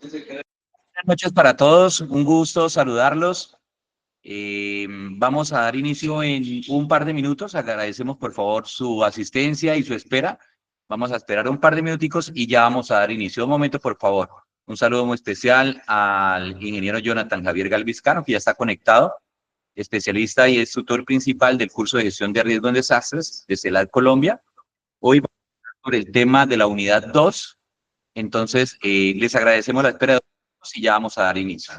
Buenas noches para todos, un gusto saludarlos. Vamos a dar inicio en un par de minutos. Agradecemos por favor su asistencia y su espera. Vamos a esperar un par de minuticos y ya vamos a dar inicio. Un momento, por favor. Un saludo muy especial al ingeniero Jonathan Javier Galvizcano, que ya está conectado, especialista y es tutor principal del curso de gestión de riesgo en desastres de CELAD Colombia. Hoy vamos a hablar sobre el tema de la unidad 2. Entonces, les agradecemos la espera de todos y ya vamos a dar inicio.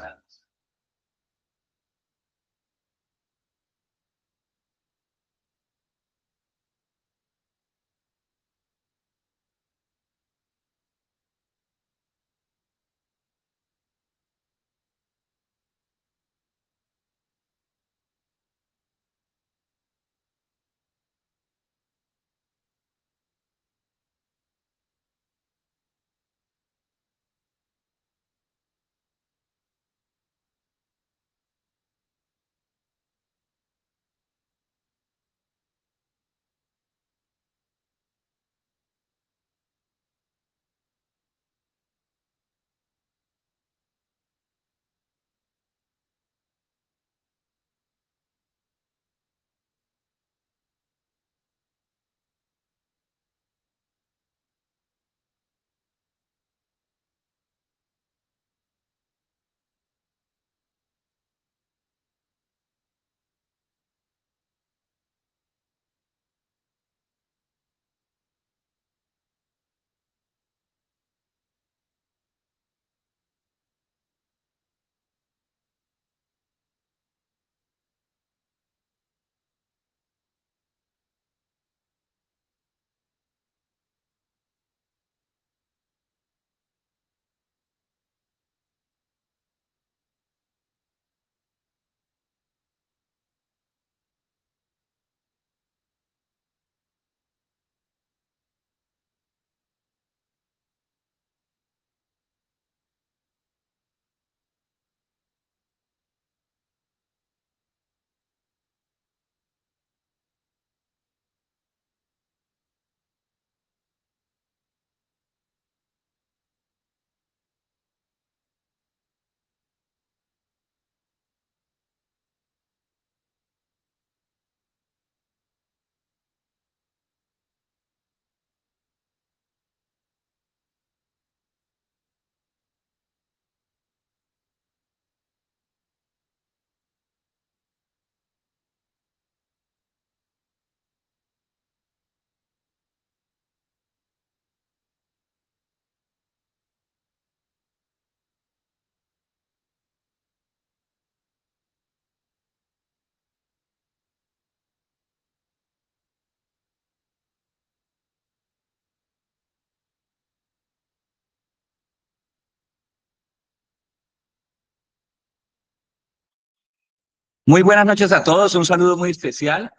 Muy buenas noches a todos, un saludo muy especial.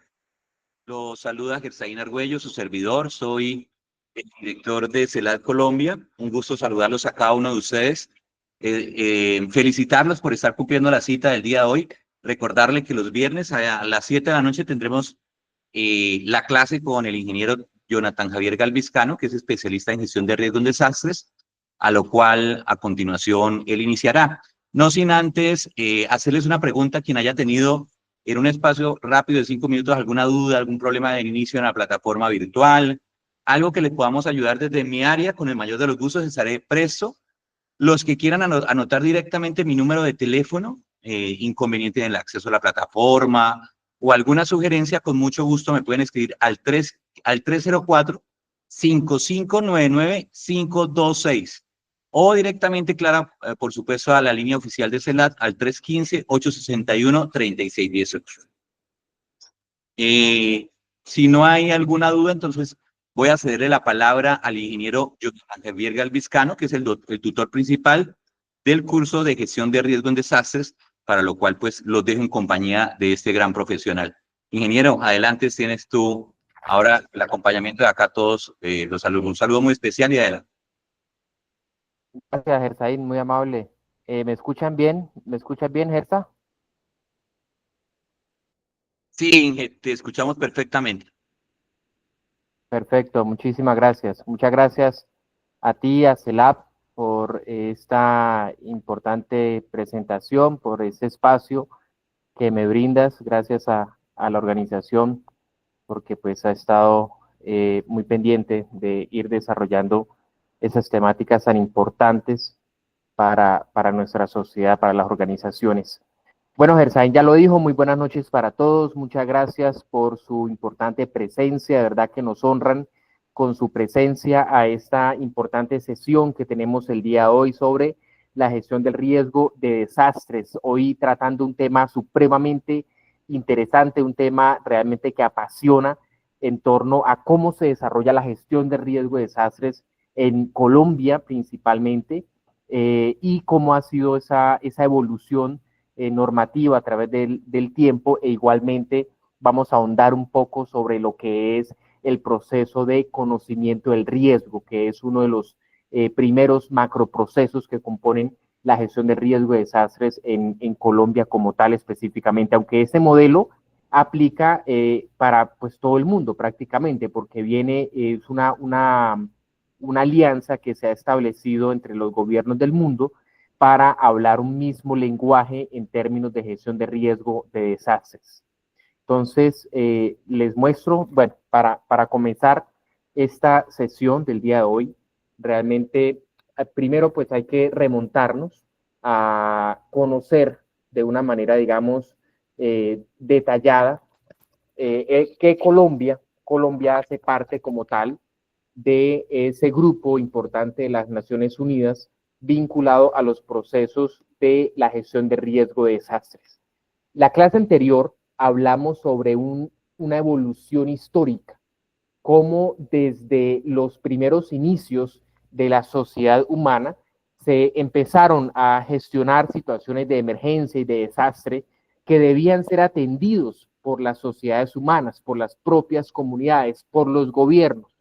Los saluda Gersaín Argüello, su servidor. Soy el director de CELAD Colombia. Un gusto saludarlos a cada uno de ustedes. Felicitarlos por estar cumpliendo la cita del día de hoy. Recordarle que los viernes a las 7 de la noche tendremos la clase con el ingeniero Jonathan Javier Galvizcano, que es especialista en gestión de riesgos en desastres, a lo cual a continuación él iniciará. No sin antes hacerles una pregunta a quien haya tenido en un espacio rápido de 5 minutos alguna duda, algún problema de inicio en la plataforma virtual, algo que les podamos ayudar desde mi área, con el mayor de los gustos estaré presto. Los que quieran anotar directamente mi número de teléfono, inconveniente en el acceso a la plataforma o alguna sugerencia, con mucho gusto me pueden escribir al 304-5599-526 o directamente, Clara, por supuesto, a la línea oficial de CELAD al 315-861-3618. Si no hay alguna duda, entonces voy a cederle la palabra al ingeniero Javier Galvizcano, que es el tutor principal del curso de gestión de riesgo en desastres, para lo cual pues los dejo en compañía de este gran profesional. Ingeniero, adelante, tienes tú ahora el acompañamiento de acá todos los alumnos. Un saludo muy especial y adelante. Gracias, Gersaín, muy amable. ¿Me escuchan bien? ¿Me escuchas bien, Gersa? Sí, te escuchamos perfectamente. Perfecto, muchísimas gracias. Muchas gracias a ti, a CELAP, por esta importante presentación, por este espacio que me brindas, gracias a la organización, porque pues ha estado muy pendiente de ir desarrollando esas temáticas tan importantes para nuestra sociedad, para las organizaciones. Bueno, Gersain ya lo dijo, muy buenas noches para todos, muchas gracias por su importante presencia, de verdad que nos honran con su presencia a esta importante sesión que tenemos el día de hoy sobre la gestión del riesgo de desastres, hoy tratando un tema supremamente interesante, un tema realmente que apasiona en torno a cómo se desarrolla la gestión de riesgo de desastres en Colombia principalmente, y cómo ha sido esa evolución normativa a través del tiempo, e igualmente vamos a ahondar un poco sobre lo que es el proceso de conocimiento del riesgo, que es uno de los primeros macroprocesos que componen la gestión de riesgo de desastres en Colombia como tal específicamente, aunque este modelo aplica para pues todo el mundo prácticamente, porque viene, es una alianza que se ha establecido entre los gobiernos del mundo para hablar un mismo lenguaje en términos de gestión de riesgo de desastres. Entonces, les muestro, bueno, para comenzar esta sesión del día de hoy, realmente, primero pues hay que remontarnos a conocer de una manera, digamos, detallada, que Colombia hace parte como tal de ese grupo importante de las Naciones Unidas vinculado a los procesos de la gestión de riesgo de desastres. La clase anterior hablamos sobre una evolución histórica, cómo desde los primeros inicios de la sociedad humana se empezaron a gestionar situaciones de emergencia y de desastre que debían ser atendidos por las sociedades humanas, por las propias comunidades, por los gobiernos,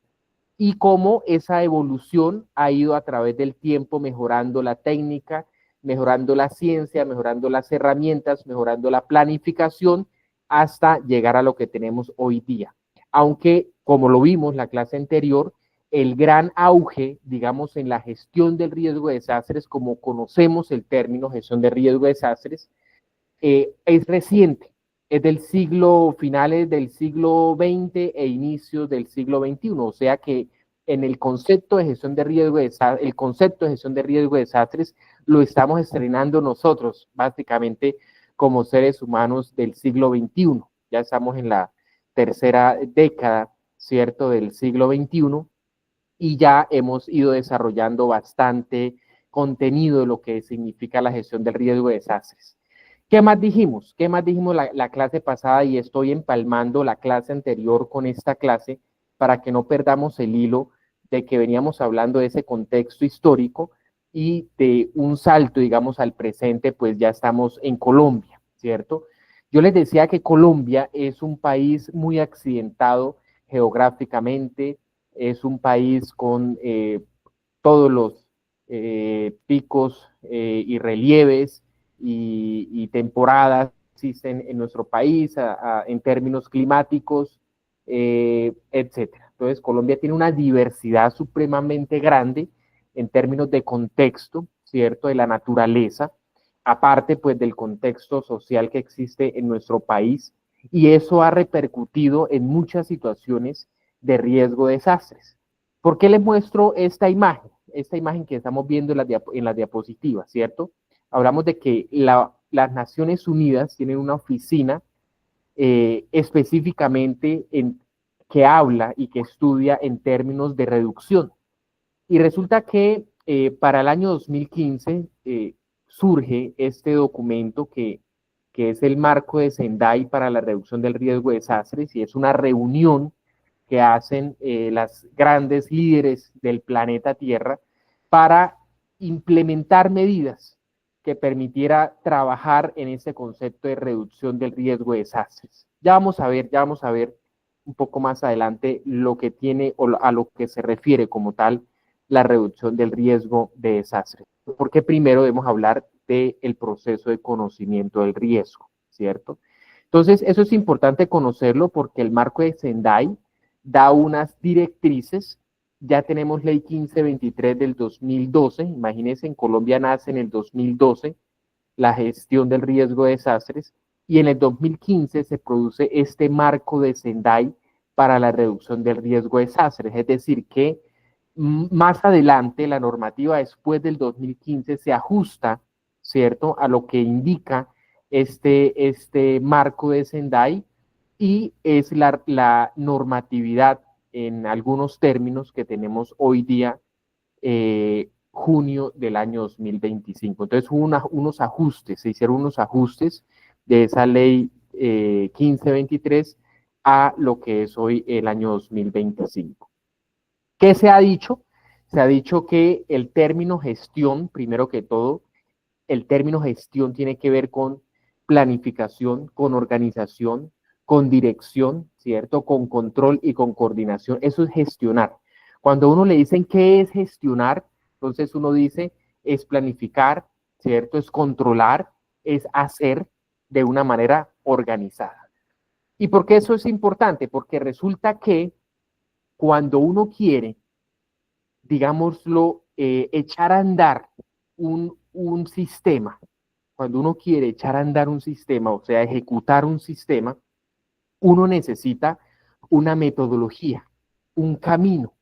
y cómo esa evolución ha ido a través del tiempo mejorando la técnica, mejorando la ciencia, mejorando las herramientas, mejorando la planificación, hasta llegar a lo que tenemos hoy día. Aunque, como lo vimos en la clase anterior, el gran auge, digamos, en la gestión del riesgo de desastres, como conocemos el término gestión de riesgo de desastres, es reciente, es del finales del siglo XX e inicios del siglo XXI, o sea que en el concepto de gestión de riesgo el concepto de gestión de riesgo de desastres lo estamos estrenando nosotros, básicamente como seres humanos del siglo XXI. Ya estamos en la tercera década, ¿cierto?, del siglo XXI, y ya hemos ido desarrollando bastante contenido de lo que significa la gestión del riesgo de desastres. ¿Qué más dijimos? ¿Qué más dijimos la clase pasada? Y estoy empalmando la clase anterior con esta clase para que no perdamos el hilo de que veníamos hablando de ese contexto histórico y de un salto, digamos, al presente, pues ya estamos en Colombia, ¿cierto? Yo les decía que Colombia es un país muy accidentado geográficamente, es un país con todos los picos y relieves y temporadas existen en nuestro país en términos climáticos, etcétera. Entonces, Colombia tiene una diversidad supremamente grande en términos de contexto, ¿cierto?, de la naturaleza, aparte pues del contexto social que existe en nuestro país, y eso ha repercutido en muchas situaciones de riesgo de desastres. ¿Por qué les muestro esta imagen? Esta imagen que estamos viendo en las diapositivas, ¿cierto? Hablamos de que las Naciones Unidas tienen una oficina específicamente que habla y que estudia en términos de reducción. Y resulta que para el año 2015 surge este documento que es el marco de Sendai para la reducción del riesgo de desastres, y es una reunión que hacen las grandes líderes del planeta Tierra para implementar medidas que permitiera trabajar en ese concepto de reducción del riesgo de desastres. Ya vamos a ver un poco más adelante lo que tiene o a lo que se refiere como tal la reducción del riesgo de desastres. Porque primero debemos hablar del proceso de conocimiento del riesgo, ¿cierto? Entonces, eso es importante conocerlo porque el marco de Sendai da unas directrices ya tenemos ley 1523 del 2012, imagínense, en Colombia nace en el 2012 la gestión del riesgo de desastres, y en el 2015 se produce este marco de Sendai para la reducción del riesgo de desastres, es decir, que más adelante la normativa después del 2015 se ajusta, ¿cierto?, a lo que indica este marco de Sendai, y es la normatividad en algunos términos que tenemos hoy día, junio del año 2025. Entonces hubo unos ajustes, se hicieron unos ajustes de esa ley 1523 a lo que es hoy el año 2025. ¿Qué se ha dicho? Se ha dicho que el término gestión, primero que todo, el término gestión tiene que ver con planificación, con organización, con dirección, ¿cierto? Con control y con coordinación. Eso es gestionar. Cuando a uno le dicen qué es gestionar, entonces uno dice es planificar, ¿cierto? Es controlar, es hacer de una manera organizada. ¿Y por qué eso es importante? Porque resulta que cuando uno quiere, digámoslo, echar a andar un sistema, cuando uno quiere echar a andar un sistema, o sea, ejecutar un sistema, uno necesita una metodología, un camino.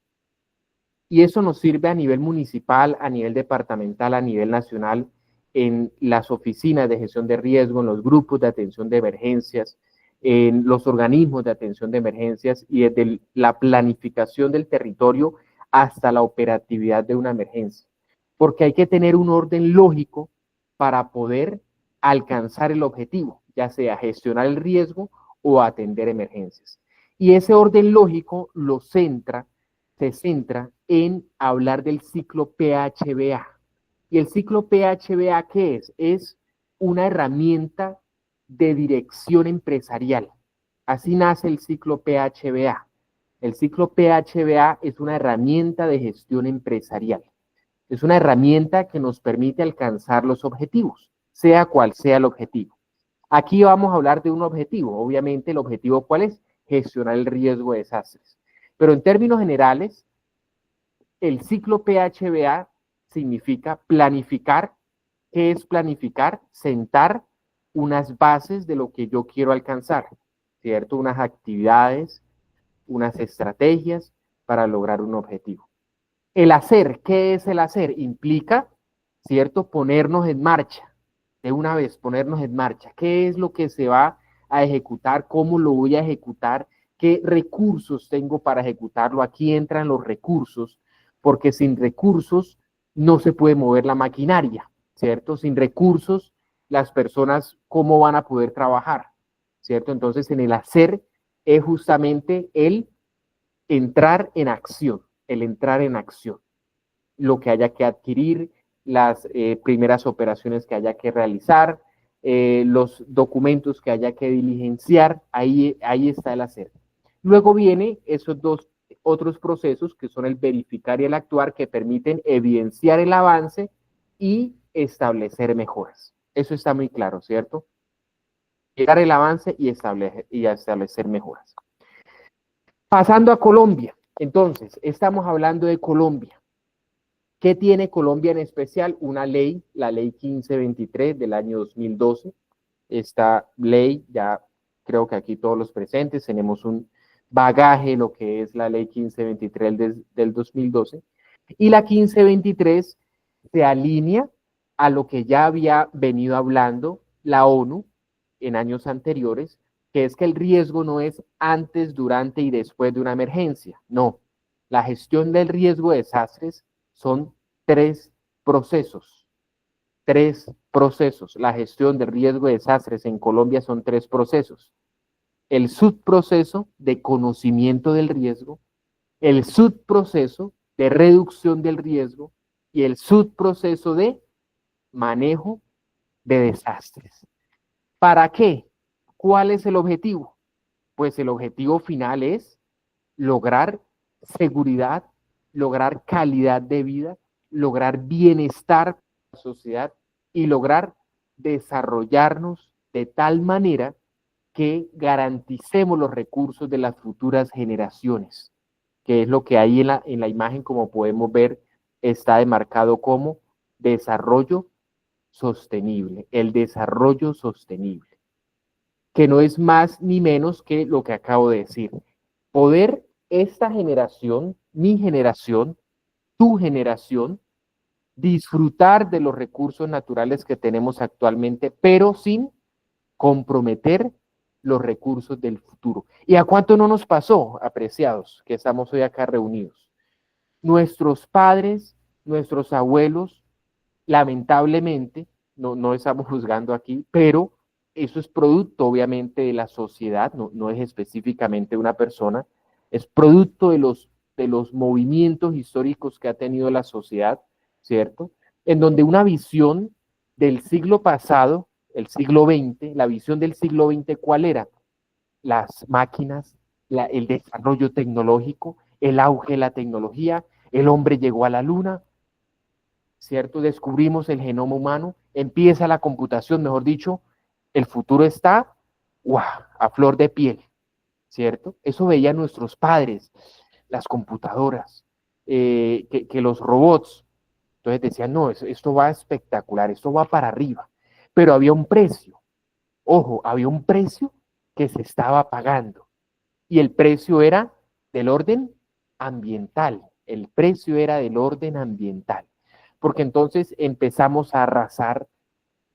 Y eso nos sirve a nivel municipal, a nivel departamental, a nivel nacional, en las oficinas de gestión de riesgo, en los grupos de atención de emergencias, en los organismos de atención de emergencias, y desde la planificación del territorio hasta la operatividad de una emergencia. Porque hay que tener un orden lógico para poder alcanzar el objetivo, ya sea gestionar el riesgo o atender emergencias. Y ese orden lógico se centra en hablar del ciclo PHBA. ¿Y el ciclo PHBA qué es? Es una herramienta de dirección empresarial. Así nace el ciclo PHBA. El ciclo PHBA es una herramienta de gestión empresarial. Es una herramienta que nos permite alcanzar los objetivos, sea cual sea el objetivo. Aquí vamos a hablar de un objetivo. Obviamente, ¿el objetivo cuál es? Gestionar el riesgo de desastres. Pero en términos generales, el ciclo PHBA significa planificar. ¿Qué es planificar? Sentar unas bases de lo que yo quiero alcanzar, ¿cierto? Unas actividades, unas estrategias para lograr un objetivo. El hacer, ¿qué es el hacer? Implica, ¿cierto?, ponernos en marcha, de una vez, ponernos en marcha. ¿Qué es lo que se va a ejecutar? ¿Cómo lo voy a ejecutar? ¿Qué recursos tengo para ejecutarlo? Aquí entran los recursos, porque sin recursos no se puede mover la maquinaria, ¿cierto? Sin recursos, las personas, ¿cómo van a poder trabajar? ¿Cierto? Entonces, en el hacer es justamente el entrar en acción, el entrar en acción, lo que haya que adquirir, las primeras operaciones que haya que realizar, los documentos que haya que diligenciar, ahí está el hacer. Luego viene esos dos otros procesos que son el verificar y el actuar, que permiten evidenciar el avance y establecer mejoras. Eso está muy claro, ¿cierto? Llegar el avance y establecer mejoras. Pasando a Colombia. Entonces, estamos hablando de Colombia. ¿Qué tiene Colombia en especial? Una ley, la ley 1523 del año 2012. Esta ley, ya creo que aquí todos los presentes tenemos un bagaje, lo que es la ley 1523 del 2012. Y la 1523 se alinea a lo que ya había venido hablando la ONU en años anteriores, que es que el riesgo no es antes, durante y después de una emergencia. No, la gestión del riesgo de desastres son tres procesos. Tres procesos. La gestión del riesgo de desastres en Colombia son tres procesos. El subproceso de conocimiento del riesgo, el subproceso de reducción del riesgo y el subproceso de manejo de desastres. ¿Para qué? ¿Cuál es el objetivo? Pues el objetivo final es lograr seguridad, lograr calidad de vida, lograr bienestar para la sociedad y lograr desarrollarnos de tal manera que garanticemos los recursos de las futuras generaciones. que es lo que hay en la imagen, como podemos ver, está demarcado como desarrollo sostenible, el desarrollo sostenible, que no es más ni menos que lo que acabo de decir. Poder esta generación, mi generación, tu generación, disfrutar de los recursos naturales que tenemos actualmente, pero sin comprometer los recursos del futuro. ¿Y a cuánto no nos pasó, apreciados, que estamos hoy acá reunidos? Nuestros padres, nuestros abuelos, lamentablemente, no estamos juzgando aquí, pero eso es producto obviamente de la sociedad, no es específicamente una persona, es producto de los movimientos históricos que ha tenido la sociedad, ¿cierto? En donde una visión del siglo pasado, el siglo XX, la visión del siglo XX, ¿cuál era? Las máquinas, el desarrollo tecnológico, el auge de la tecnología, el hombre llegó a la luna, ¿cierto? Descubrimos el genoma humano, empieza la computación, mejor dicho, el futuro está ¡guau!, a flor de piel, ¿cierto? Eso veían nuestros padres, las computadoras, que los robots. Entonces decían, no, esto va espectacular, esto va para arriba. Pero había un precio, ojo, había un precio que se estaba pagando. Y el precio era del orden ambiental. El precio era del orden ambiental. Porque entonces empezamos a arrasar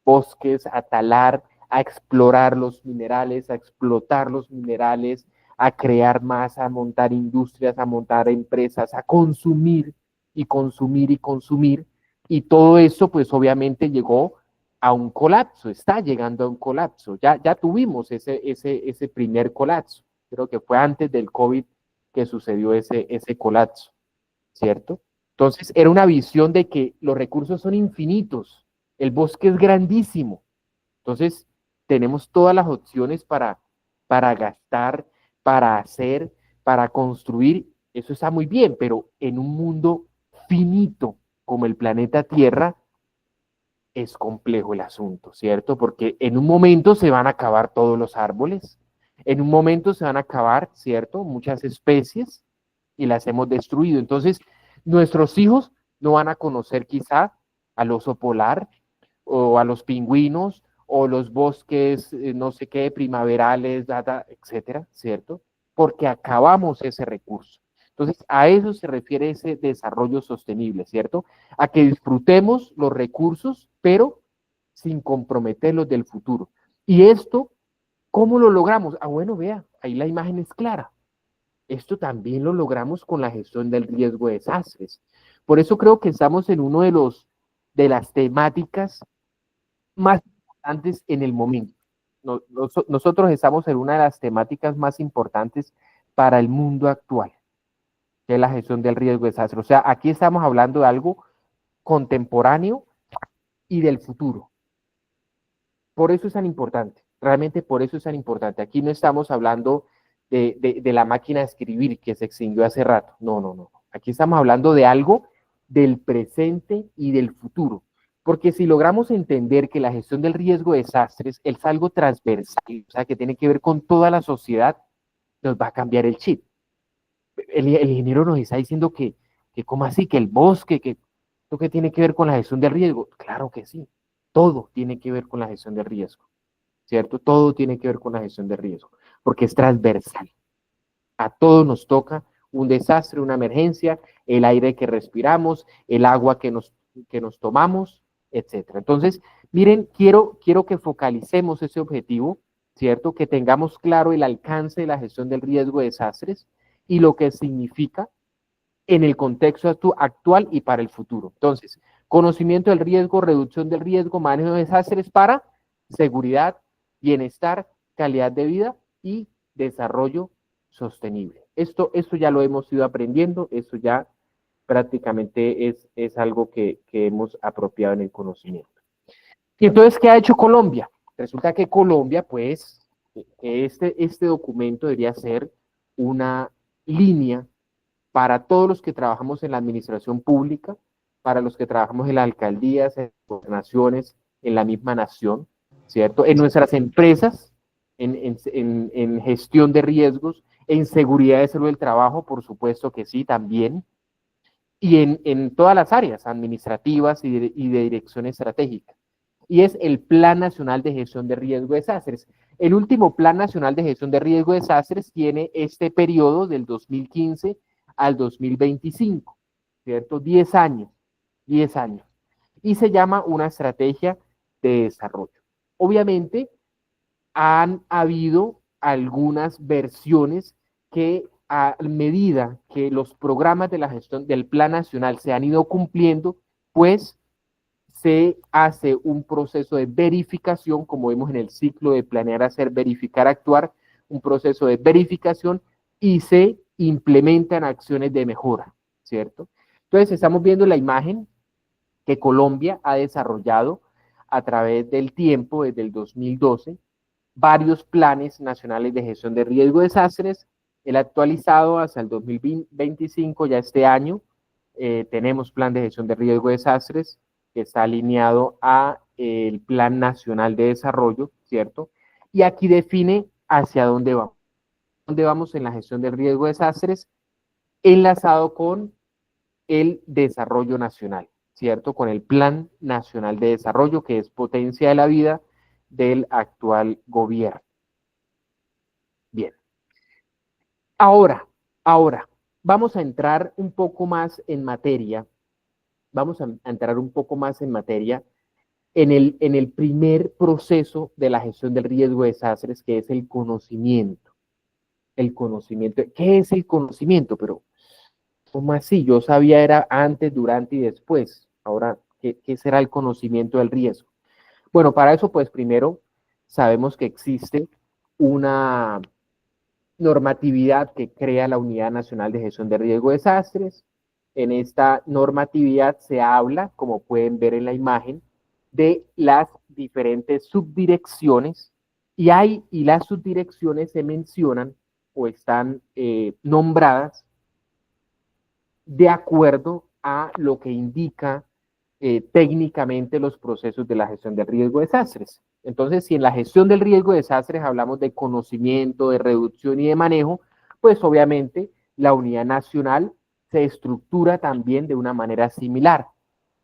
bosques, a talar, a explorar los minerales, a explotar los minerales, a crear más, a montar industrias, a montar empresas, a consumir y consumir y consumir. Y todo eso, pues obviamente llegó a un colapso, está llegando a un colapso. Ya tuvimos ese primer colapso. Creo que fue antes del COVID que sucedió ese colapso, ¿cierto? Entonces era una visión de que los recursos son infinitos, el bosque es grandísimo, entonces tenemos todas las opciones para gastar, para hacer, para construir, eso está muy bien, pero en un mundo finito como el planeta Tierra, es complejo el asunto, ¿cierto? Porque en un momento se van a acabar todos los árboles, en un momento se van a acabar, ¿cierto? Muchas especies y las hemos destruido. Entonces, nuestros hijos no van a conocer quizá al oso polar o a los pingüinos o los bosques, no sé qué, primaverales, etcétera, ¿cierto? Porque acabamos ese recurso. Entonces, a eso se refiere ese desarrollo sostenible, ¿cierto? A que disfrutemos los recursos, pero sin comprometerlos del futuro. Y esto, ¿cómo lo logramos? Ah, bueno, vea, ahí la imagen es clara. Esto también lo logramos con la gestión del riesgo de desastres. Por eso creo que estamos en uno de las temáticas más importantes en el momento. Nosotros estamos en una de las temáticas más importantes para el mundo actual, que es la gestión del riesgo de desastre. O sea, aquí estamos hablando de algo contemporáneo y del futuro. Por eso es tan importante, realmente por eso es tan importante. Aquí no estamos hablando de la máquina de escribir que se extinguió hace rato. No. Aquí estamos hablando de algo del presente y del futuro. Porque si logramos entender que la gestión del riesgo de desastres es algo transversal, o sea, que tiene que ver con toda la sociedad, nos va a cambiar el chip. El ingeniero nos está diciendo que ¿cómo así? Que el bosque, que ¿esto qué tiene que ver con la gestión del riesgo? Claro que sí, todo tiene que ver con la gestión del riesgo, ¿cierto? Todo tiene que ver con la gestión de riesgo, porque es transversal. A todos nos toca un desastre, una emergencia, el aire que respiramos, el agua que nos tomamos, etcétera. Entonces, miren, quiero que focalicemos ese objetivo, ¿cierto? Que tengamos claro el alcance de la gestión del riesgo de desastres y lo que significa en el contexto actual y para el futuro. Entonces, conocimiento del riesgo, reducción del riesgo, manejo de desastres para seguridad, bienestar, calidad de vida y desarrollo sostenible. Esto ya lo hemos ido aprendiendo, eso ya prácticamente es algo que hemos apropiado en el conocimiento. Y entonces, ¿qué ha hecho Colombia? Resulta que Colombia, pues, este documento debería ser una línea para todos los que trabajamos en la administración pública, para los que trabajamos en las alcaldías, en las gobernaciones, en la misma nación, ¿cierto? En nuestras empresas, en gestión de riesgos, En seguridad de salud del trabajo, por supuesto que sí, también. Y en todas las áreas administrativas y de dirección estratégica. Y es el Plan Nacional de Gestión de Riesgo de Desastres. El último Plan Nacional de Gestión de Riesgo de Desastres tiene este periodo del 2015 al 2025, ¿cierto? 10 años, 10 años. Y se llama una estrategia de desarrollo. Obviamente, han habido algunas versiones que a medida que los programas de la gestión del Plan Nacional se han ido cumpliendo, pues se hace un proceso de verificación, como vemos en el ciclo de planear, hacer, verificar, actuar, un proceso de verificación y se implementan acciones de mejora, ¿cierto? Entonces estamos viendo la imagen que Colombia ha desarrollado a través del tiempo, desde el 2012, varios planes nacionales de gestión de riesgo de desastres. El actualizado hasta el 2025, ya este año, tenemos plan de gestión de riesgo de desastres que está alineado a el Plan Nacional de Desarrollo, ¿cierto? Y aquí define hacia dónde vamos. ¿Dónde vamos en la gestión de riesgo de desastres? Enlazado con el desarrollo nacional, ¿cierto? Con el Plan Nacional de Desarrollo, que es potencia de la vida del actual gobierno. Bien. Ahora, vamos a entrar un poco más en materia, vamos a entrar un poco más en materia en el primer proceso de la gestión del riesgo de desastres, que es el conocimiento. El conocimiento. ¿Qué es el conocimiento? Pero, ¿cómo así? Yo sabía era antes, durante y después. Ahora, ¿qué será el conocimiento del riesgo? Bueno, para eso, pues primero sabemos que existe una normatividad que crea la Unidad Nacional de Gestión de Riesgo de Desastres. En esta normatividad se habla, como pueden ver en la imagen, de las diferentes subdirecciones y las subdirecciones se mencionan o están nombradas de acuerdo a lo que indica técnicamente los procesos de la gestión del riesgo de desastres. Entonces, si en la gestión del riesgo de desastres hablamos de conocimiento, de reducción y de manejo, pues obviamente la unidad nacional se estructura también de una manera similar.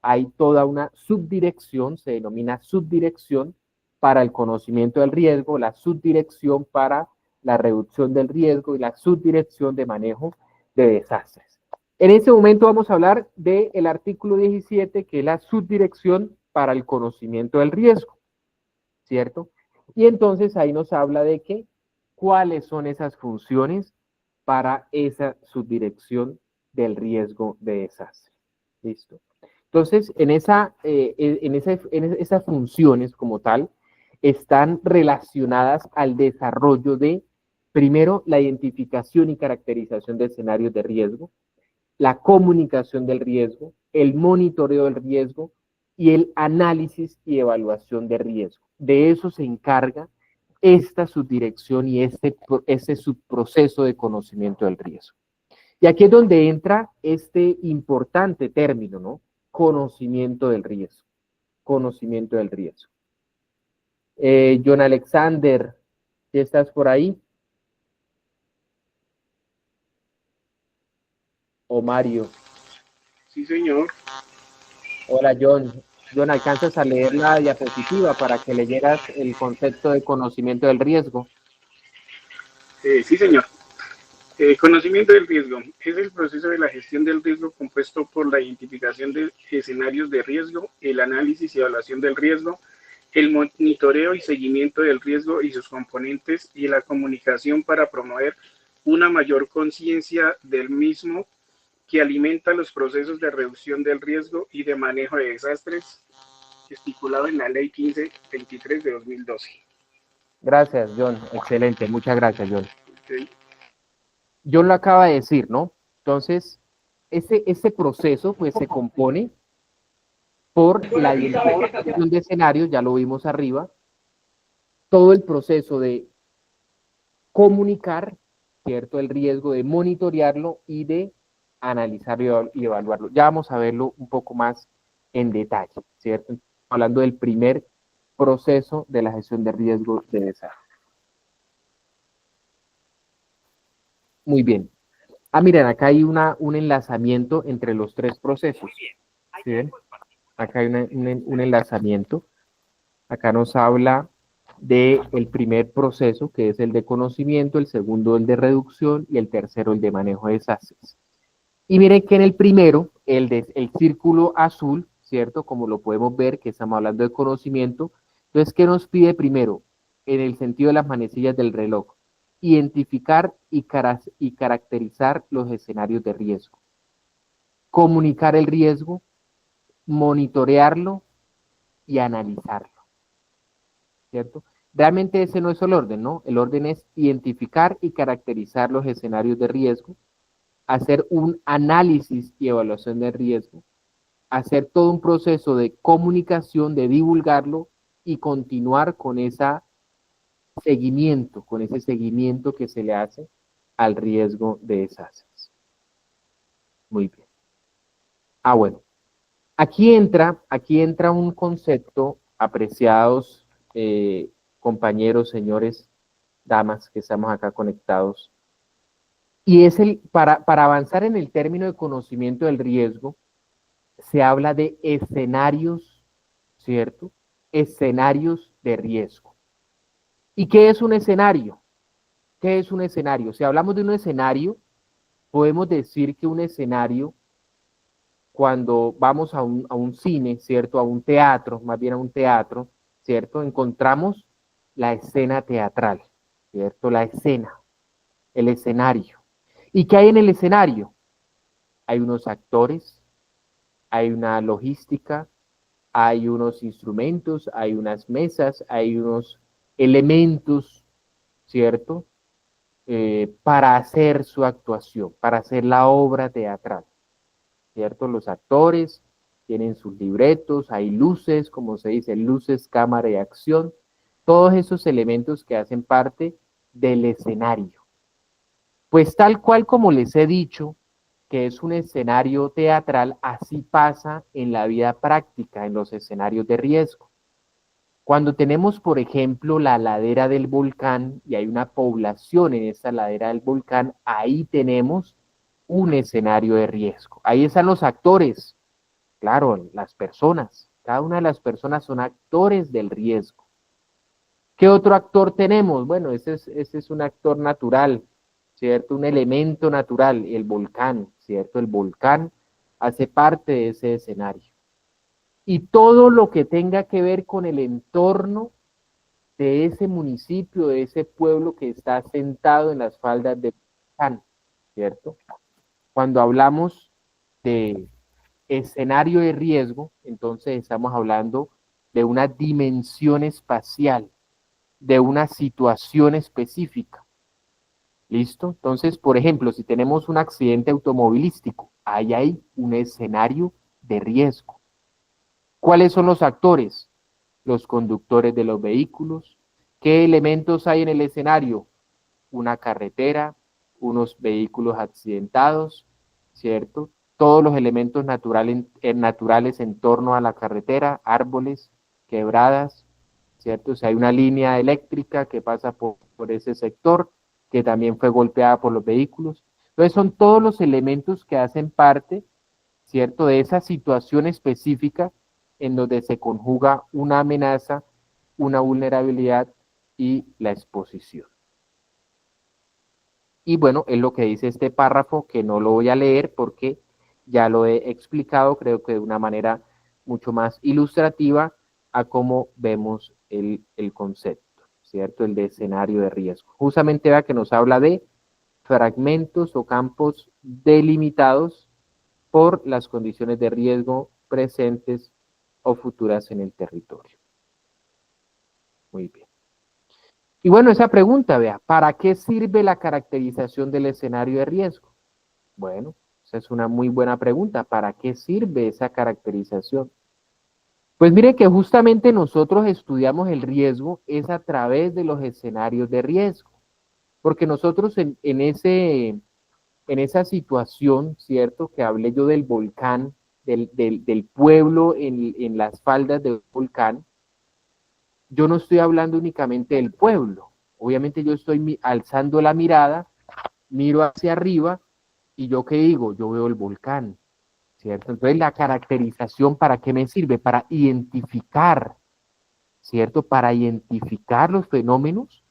Hay toda una subdirección, se denomina subdirección para el conocimiento del riesgo, la subdirección para la reducción del riesgo y la subdirección de manejo de desastres. En este momento vamos a hablar del artículo 17, que es la subdirección para el conocimiento del riesgo, ¿cierto? Y entonces ahí nos habla de que cuáles son esas funciones para esa subdirección del riesgo de desastre. ¿Listo? Entonces, esas funciones como tal están relacionadas al desarrollo de, primero, la identificación y caracterización de escenarios de riesgo, la comunicación del riesgo, el monitoreo del riesgo y el análisis y evaluación de riesgo. De eso se encarga esta subdirección y este subproceso de conocimiento del riesgo. Y aquí es donde entra este importante término, ¿no? Conocimiento del riesgo. Conocimiento del riesgo. John Alexander, ¿sí estás por ahí? O Mario. Sí, señor. Hola, John. John, ¿alcanzas a leer la diapositiva para que leyeras el concepto de conocimiento del riesgo? Sí, señor. Conocimiento del riesgo. Es el proceso de la gestión del riesgo compuesto por la identificación de escenarios de riesgo, el análisis y evaluación del riesgo, el monitoreo y seguimiento del riesgo y sus componentes y la comunicación para promover una mayor conciencia del mismo que alimenta los procesos de reducción del riesgo y de manejo de desastres estipulado en la Ley 1523 de 2012. Gracias, John. Excelente. Muchas gracias, John. Okay. John lo acaba de decir, ¿no? Entonces, ese proceso pues se compone por la identificación de escenarios, ya lo vimos arriba, todo el proceso de comunicar, ¿cierto? El riesgo de monitorearlo y de analizarlo y evaluarlo. Ya vamos a verlo un poco más en detalle, ¿cierto? Hablando del primer proceso de la gestión de riesgo de desastre. Muy bien. Ah, miren, acá hay un enlazamiento entre los tres procesos. ¿Sí ven? Acá hay un enlazamiento. Acá nos habla del primer proceso, que es el de conocimiento, el segundo el de reducción y el tercero el de manejo de desastres. Y miren que en el primero, el círculo azul, ¿cierto? Como lo podemos ver, que estamos hablando de conocimiento. Entonces, ¿qué nos pide primero? En el sentido de las manecillas del reloj, identificar y caracterizar los escenarios de riesgo, comunicar el riesgo, monitorearlo y analizarlo, ¿cierto? Realmente ese no es el orden, ¿no? El orden es identificar y caracterizar los escenarios de riesgo, hacer un análisis y evaluación de riesgo, hacer todo un proceso de comunicación, de divulgarlo y continuar con ese seguimiento que se le hace al riesgo de desastres. Muy bien. Ah, bueno. Aquí entra un concepto, apreciados compañeros, señores, damas que estamos acá conectados, y es para avanzar en el término de conocimiento del riesgo, se habla de escenarios, ¿cierto? Escenarios de riesgo. ¿Y qué es un escenario? ¿Qué es un escenario? Si hablamos de un escenario, podemos decir que un escenario, cuando vamos a un cine, ¿cierto? A un teatro, más bien a un teatro, ¿cierto? Encontramos la escena teatral, ¿cierto? La escena, el escenario. ¿Y qué hay en el escenario? Hay unos actores, hay una logística, hay unos instrumentos, hay unas mesas, hay unos elementos, ¿cierto? Para hacer su actuación, para hacer la obra teatral, ¿cierto? Los actores tienen sus libretos, hay luces, como se dice, luces, cámara y acción, todos esos elementos que hacen parte del escenario. Pues tal cual como les he dicho, que es un escenario teatral, así pasa en la vida práctica, en los escenarios de riesgo. Cuando tenemos, por ejemplo, la ladera del volcán y hay una población en esa ladera del volcán, ahí tenemos un escenario de riesgo. Ahí están los actores, claro, las personas. Cada una de las personas son actores del riesgo. ¿Qué otro actor tenemos? Bueno, ese es un actor natural, ¿cierto? Un elemento natural, el volcán, ¿cierto? El volcán hace parte de ese escenario. Y todo lo que tenga que ver con el entorno de ese municipio, de ese pueblo que está sentado en las faldas del volcán, ¿cierto? Cuando hablamos de escenario de riesgo, entonces estamos hablando de una dimensión espacial, de una situación específica. ¿Listo? Entonces, por ejemplo, si tenemos un accidente automovilístico, ahí hay un escenario de riesgo. ¿Cuáles son los actores? Los conductores de los vehículos. ¿Qué elementos hay en el escenario? Una carretera, unos vehículos accidentados, ¿cierto? Todos los elementos naturales en torno a la carretera, árboles, quebradas, ¿cierto? O sea, hay una línea eléctrica que pasa por ese sector, que también fue golpeada por los vehículos. Entonces son todos los elementos que hacen parte, ¿cierto?, de esa situación específica en donde se conjuga una amenaza, una vulnerabilidad y la exposición. Y bueno, es lo que dice este párrafo, que no lo voy a leer porque ya lo he explicado, creo que de una manera mucho más ilustrativa a cómo vemos el concepto, ¿cierto? El de escenario de riesgo. Justamente vea que nos habla de fragmentos o campos delimitados por las condiciones de riesgo presentes o futuras en el territorio. Muy bien. Y bueno, esa pregunta, vea, ¿para qué sirve la caracterización del escenario de riesgo? Bueno, esa es una muy buena pregunta. ¿Para qué sirve esa caracterización? Pues mire que justamente nosotros estudiamos el riesgo es a través de los escenarios de riesgo, porque nosotros en esa situación, ¿cierto? Que hablé yo del volcán, del pueblo en las faldas del volcán, yo no estoy hablando únicamente del pueblo. Obviamente yo estoy alzando la mirada miro hacia arriba y yo qué digo, yo veo el volcán, ¿cierto? Entonces la caracterización, ¿para qué me sirve? Para identificar, ¿cierto? Para identificar los fenómenos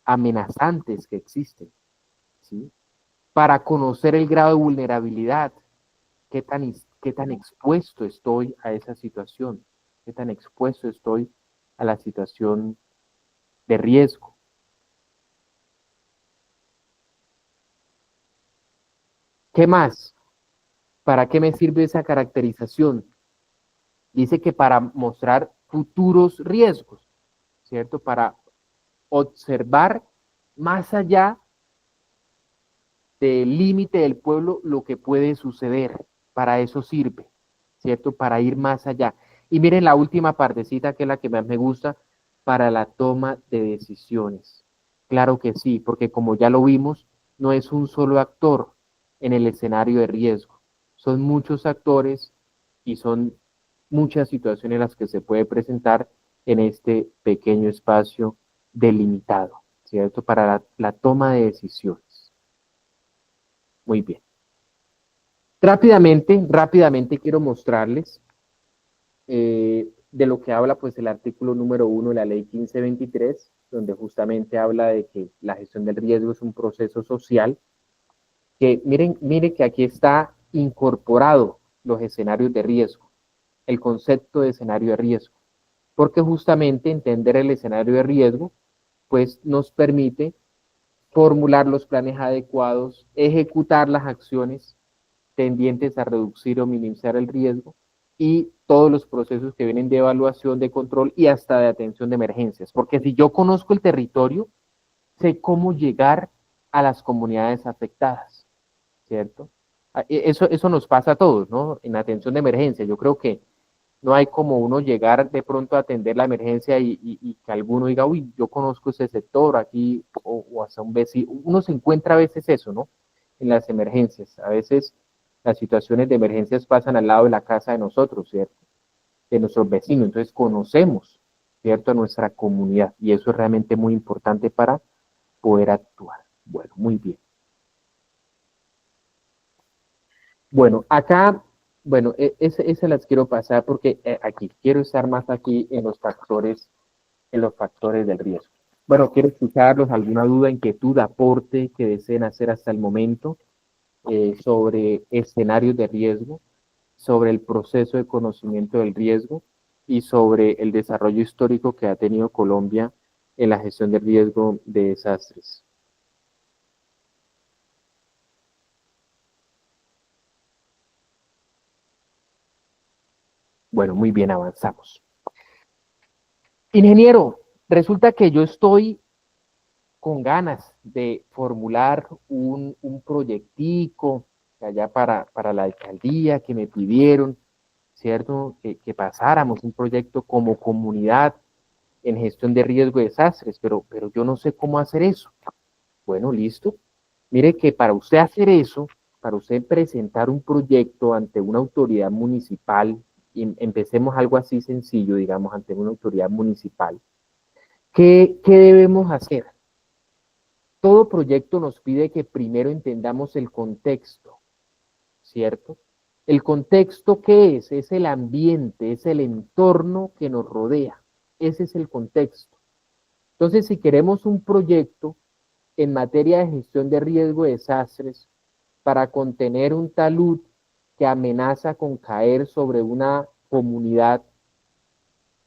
amenazantes que existen, ¿sí? Para conocer el grado de vulnerabilidad, qué tan expuesto estoy a esa situación, qué tan expuesto estoy a la situación de riesgo. ¿Qué más? ¿Para qué me sirve esa caracterización? Dice que para mostrar futuros riesgos, ¿cierto? Para observar más allá del límite del pueblo lo que puede suceder. Para eso sirve, ¿cierto? Para ir más allá. Y miren la última partecita, que es la que más me gusta, para la toma de decisiones. Claro que sí, porque como ya lo vimos, no es un solo actor en el escenario de riesgo. Son muchos actores y son muchas situaciones las que se puede presentar en este pequeño espacio delimitado, ¿cierto? Para la toma de decisiones. Muy bien. Rápidamente quiero mostrarles de lo que habla pues el artículo número 1 de la ley 1523, donde justamente habla de que la gestión del riesgo es un proceso social, que miren que aquí está incorporado los escenarios de riesgo, el concepto de escenario de riesgo, porque justamente entender el escenario de riesgo pues nos permite formular los planes adecuados, ejecutar las acciones tendientes a reducir o minimizar el riesgo y todos los procesos que vienen de evaluación, de control y hasta de atención de emergencias. Porque si yo conozco el territorio, sé cómo llegar a las comunidades afectadas, ¿cierto? Eso nos pasa a todos, ¿no? En atención de emergencia, yo creo que no hay como uno llegar de pronto a atender la emergencia y que alguno diga, uy, yo conozco ese sector aquí, o hasta un vecino. Uno se encuentra a veces eso, ¿no? En las emergencias. A veces las situaciones de emergencias pasan al lado de la casa de nosotros, ¿cierto? De nuestros vecinos. Entonces conocemos, ¿cierto? A nuestra comunidad. Y eso es realmente muy importante para poder actuar. Bueno, muy bien. Bueno, acá, bueno, esas las quiero pasar porque aquí quiero estar más aquí en los factores del riesgo. Bueno, quiero escucharlos, alguna duda, inquietud, aporte que deseen hacer hasta el momento sobre escenarios de riesgo, sobre el proceso de conocimiento del riesgo y sobre el desarrollo histórico que ha tenido Colombia en la gestión del riesgo de desastres. Bueno, muy bien, avanzamos. Ingeniero, resulta que yo estoy con ganas de formular un proyectico allá para la alcaldía que me pidieron, ¿cierto? Que pasáramos un proyecto como comunidad en gestión de riesgo de desastres, pero yo no sé cómo hacer eso. Bueno, listo. Mire que para usted hacer eso, para usted presentar un proyecto ante una autoridad municipal, y empecemos algo así sencillo, digamos, ante una autoridad municipal, ¿qué debemos hacer? Todo proyecto nos pide que primero entendamos el contexto, ¿cierto? El contexto, ¿qué es? Es el ambiente, es el entorno que nos rodea. Ese es el contexto. Entonces, si queremos un proyecto en materia de gestión de riesgo de desastres para contener un talud que amenaza con caer sobre una comunidad,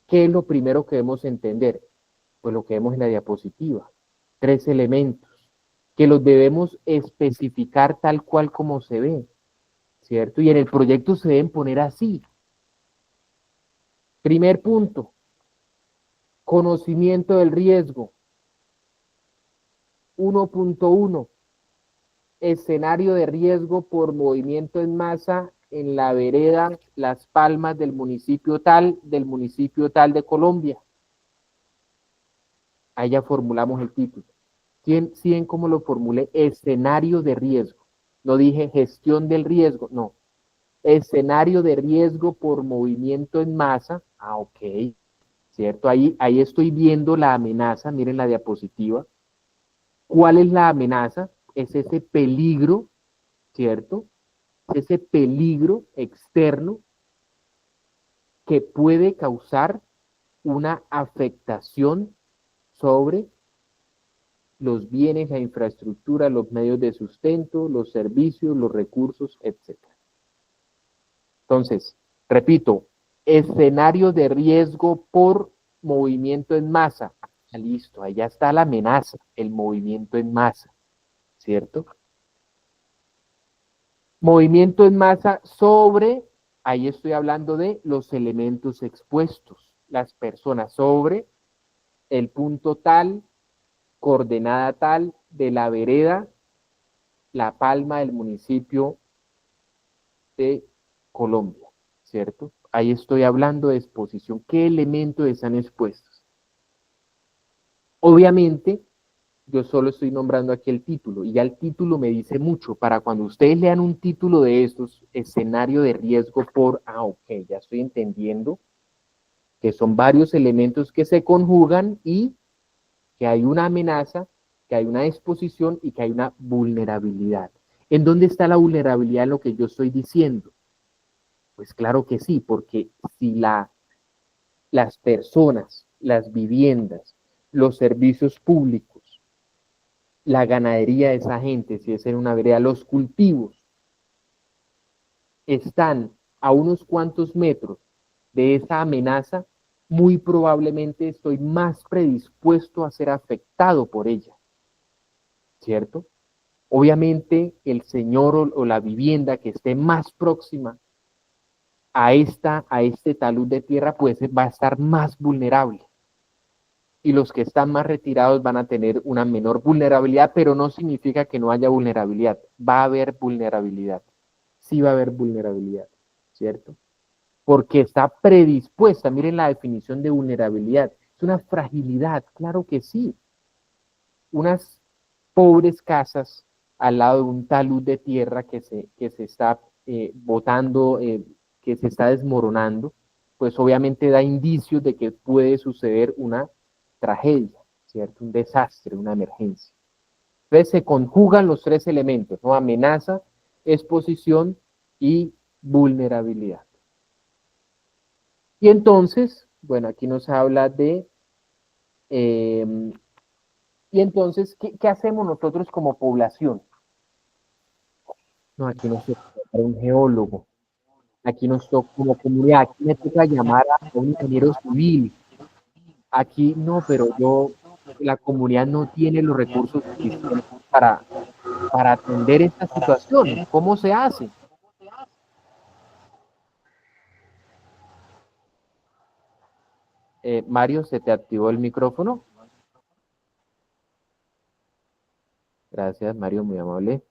¿qué es lo primero que debemos entender? Pues lo que vemos en la diapositiva. 3 elementos que los debemos especificar tal cual como se ve, ¿cierto? Y en el proyecto se deben poner así. Primer punto, conocimiento del riesgo. 1.1, escenario de riesgo por movimiento en masa en la vereda Las Palmas del municipio tal de Colombia. Ahí ya formulamos el título. ¿Sí ven cómo lo formulé? Escenario de riesgo. No dije gestión del riesgo, no. Escenario de riesgo por movimiento en masa. Ah, ok. ¿Cierto? Ahí estoy viendo la amenaza. Miren la diapositiva. ¿Cuál es la amenaza? es ese peligro, ¿cierto? Es ese peligro externo que puede causar una afectación sobre los bienes, la infraestructura, los medios de sustento, los servicios, los recursos, etc. Entonces, repito, escenario de riesgo por movimiento en masa. Ah, listo, allá está la amenaza, el movimiento en masa, ¿cierto? Movimiento en masa sobre, ahí estoy hablando de los elementos expuestos, las personas sobre el punto tal, coordenada tal de la vereda La Palma del municipio de Colombia, ¿cierto? Ahí estoy hablando de exposición. ¿Qué elementos están expuestos? Obviamente, yo solo estoy nombrando aquí el título y ya el título me dice mucho. Para cuando ustedes lean un título de estos, escenario de riesgo por, ok, ya estoy entendiendo que son varios elementos que se conjugan y que hay una amenaza, que hay una exposición y que hay una vulnerabilidad. ¿En dónde está la vulnerabilidad en lo que yo estoy diciendo? Pues claro que sí, porque si las personas, las viviendas, los servicios públicos, la ganadería de esa gente, si es en una vereda, los cultivos, están a unos cuantos metros de esa amenaza, muy probablemente estoy más predispuesto a ser afectado por ella, ¿cierto? Obviamente el señor o la vivienda que esté más próxima a este talud de tierra, pues va a estar más vulnerable. Y los que están más retirados van a tener una menor vulnerabilidad, pero no significa que no haya vulnerabilidad. Va a haber vulnerabilidad. Sí va a haber vulnerabilidad, ¿cierto? Porque está predispuesta. Miren la definición de vulnerabilidad. Es una fragilidad, claro que sí. Unas pobres casas al lado de un talud de tierra que se está botando, que se está desmoronando, pues obviamente da indicios de que puede suceder una tragedia, ¿cierto? Un desastre, una emergencia. Entonces se conjugan los tres elementos, ¿no? Amenaza, exposición y vulnerabilidad. Y entonces, bueno, aquí nos habla de... y entonces, ¿qué hacemos nosotros como población? No, aquí nos toca un geólogo, aquí nos toca como comunidad, aquí me toca llamar a un ingeniero civil, aquí no, pero la comunidad no tiene los recursos suficientes para atender esta situación. ¿Cómo se hace? Mario, ¿se te activó el micrófono? Gracias, Mario, muy amable.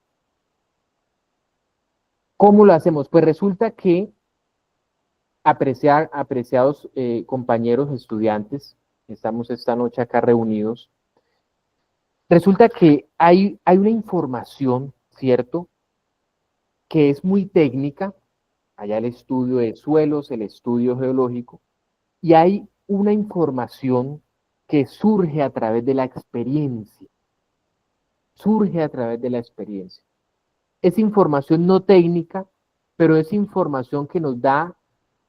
¿Cómo lo hacemos? Pues resulta que, apreciados compañeros estudiantes, estamos esta noche acá reunidos, resulta que hay una información, ¿cierto?, que es muy técnica, allá el estudio de suelos, el estudio geológico, y hay una información que surge a través de la experiencia, surge a través de la experiencia. Es información no técnica, pero es información que nos da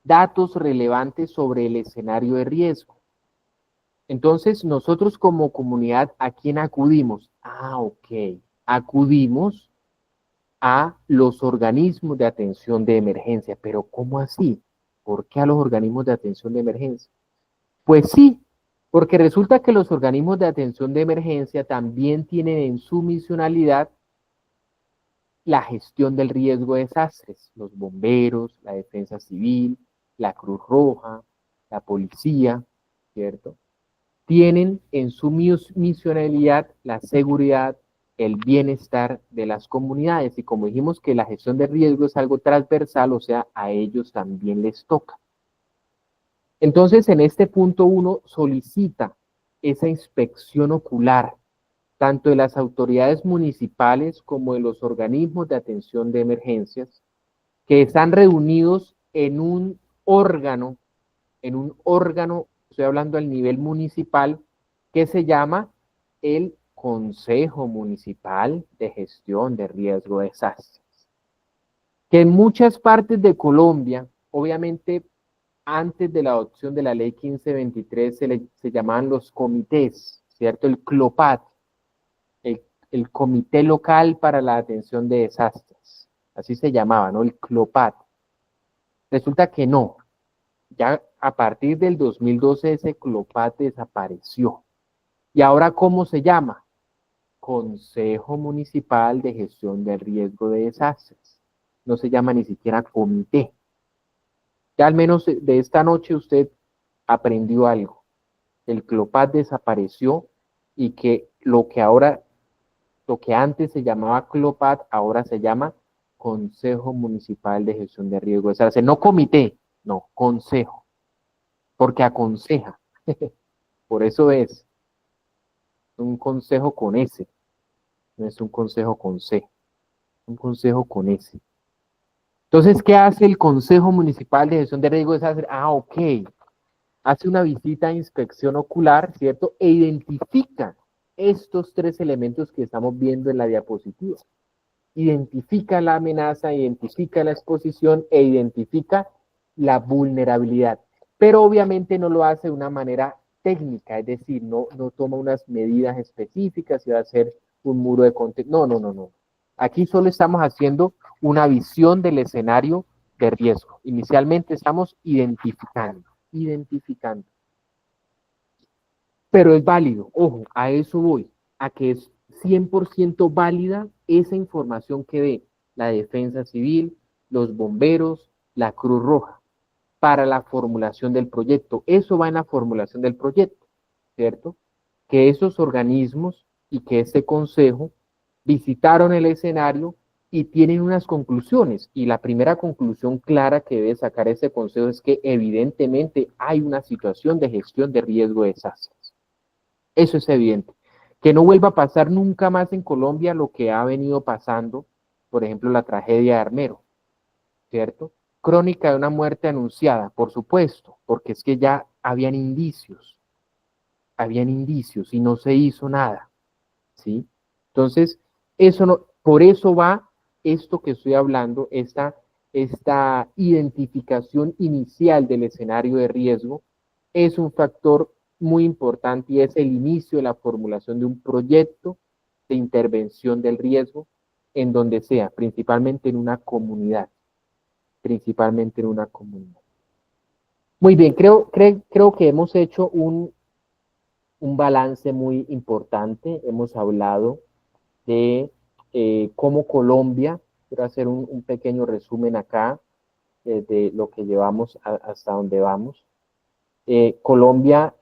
datos relevantes sobre el escenario de riesgo. Entonces, nosotros como comunidad, ¿a quién acudimos? Ok, acudimos a los organismos de atención de emergencia. Pero ¿cómo así? ¿Por qué a los organismos de atención de emergencia? Pues sí, porque resulta que los organismos de atención de emergencia también tienen en su misionalidad la gestión del riesgo de desastres, los bomberos, la defensa civil, la Cruz Roja, la policía, ¿cierto? Tienen en su misionalidad la seguridad, el bienestar de las comunidades. Y como dijimos que la gestión de riesgo es algo transversal, o sea, a ellos también les toca. Entonces, en este punto uno solicita esa inspección ocular, tanto de las autoridades municipales como de los organismos de atención de emergencias, que están reunidos en un órgano, estoy hablando al nivel municipal, que se llama el Consejo Municipal de Gestión de Riesgo de Desastres, que en muchas partes de Colombia, obviamente antes de la adopción de la ley 1523 se llamaban los comités, ¿cierto? El CLOPAD, el Comité Local para la Atención de Desastres, así se llamaba, ¿no? El CLOPAD. Resulta que no, ya a partir del 2012 ese CLOPAD desapareció. ¿Y ahora cómo se llama? Consejo Municipal de Gestión del Riesgo de Desastres. No se llama ni siquiera comité. Ya al menos de esta noche usted aprendió algo. El CLOPAD desapareció y que lo que antes se llamaba CLOPAD, ahora se llama Consejo Municipal de Gestión de Riesgo de Desastres. No comité, no, consejo, porque aconseja. Por eso es un consejo con S, no es un consejo con C, un consejo con S. Entonces, ¿qué hace el Consejo Municipal de Gestión de Riesgo de Desastres? Ah, ok. Hace una visita de inspección ocular, ¿cierto? E identifica estos tres elementos que estamos viendo en la diapositiva. Identifica la amenaza, identifica la exposición e identifica la vulnerabilidad. Pero obviamente no lo hace de una manera técnica, es decir, no toma unas medidas específicas y va a hacer un muro de contención. No. Aquí solo estamos haciendo una visión del escenario de riesgo. Inicialmente estamos identificando. Pero es válido, ojo, a eso voy, a que es 100% válida esa información que ve la Defensa Civil, los bomberos, la Cruz Roja, para la formulación del proyecto. Eso va en la formulación del proyecto, ¿cierto? Que esos organismos y que este consejo visitaron el escenario y tienen unas conclusiones. Y la primera conclusión clara que debe sacar ese consejo es que evidentemente hay una situación de gestión de riesgo de desastres. Eso es evidente. Que no vuelva a pasar nunca más en Colombia lo que ha venido pasando, por ejemplo, la tragedia de Armero, ¿cierto? Crónica de una muerte anunciada, por supuesto, porque es que ya habían indicios y no se hizo nada, ¿sí? Entonces, eso no, por eso va esto que estoy hablando, esta identificación inicial del escenario de riesgo, es un factor muy importante y es el inicio de la formulación de un proyecto de intervención del riesgo en donde sea, principalmente en una comunidad, Muy bien, creo que hemos hecho un balance muy importante, hemos hablado de cómo Colombia, quiero hacer un pequeño resumen acá de lo que llevamos hasta donde vamos. Colombia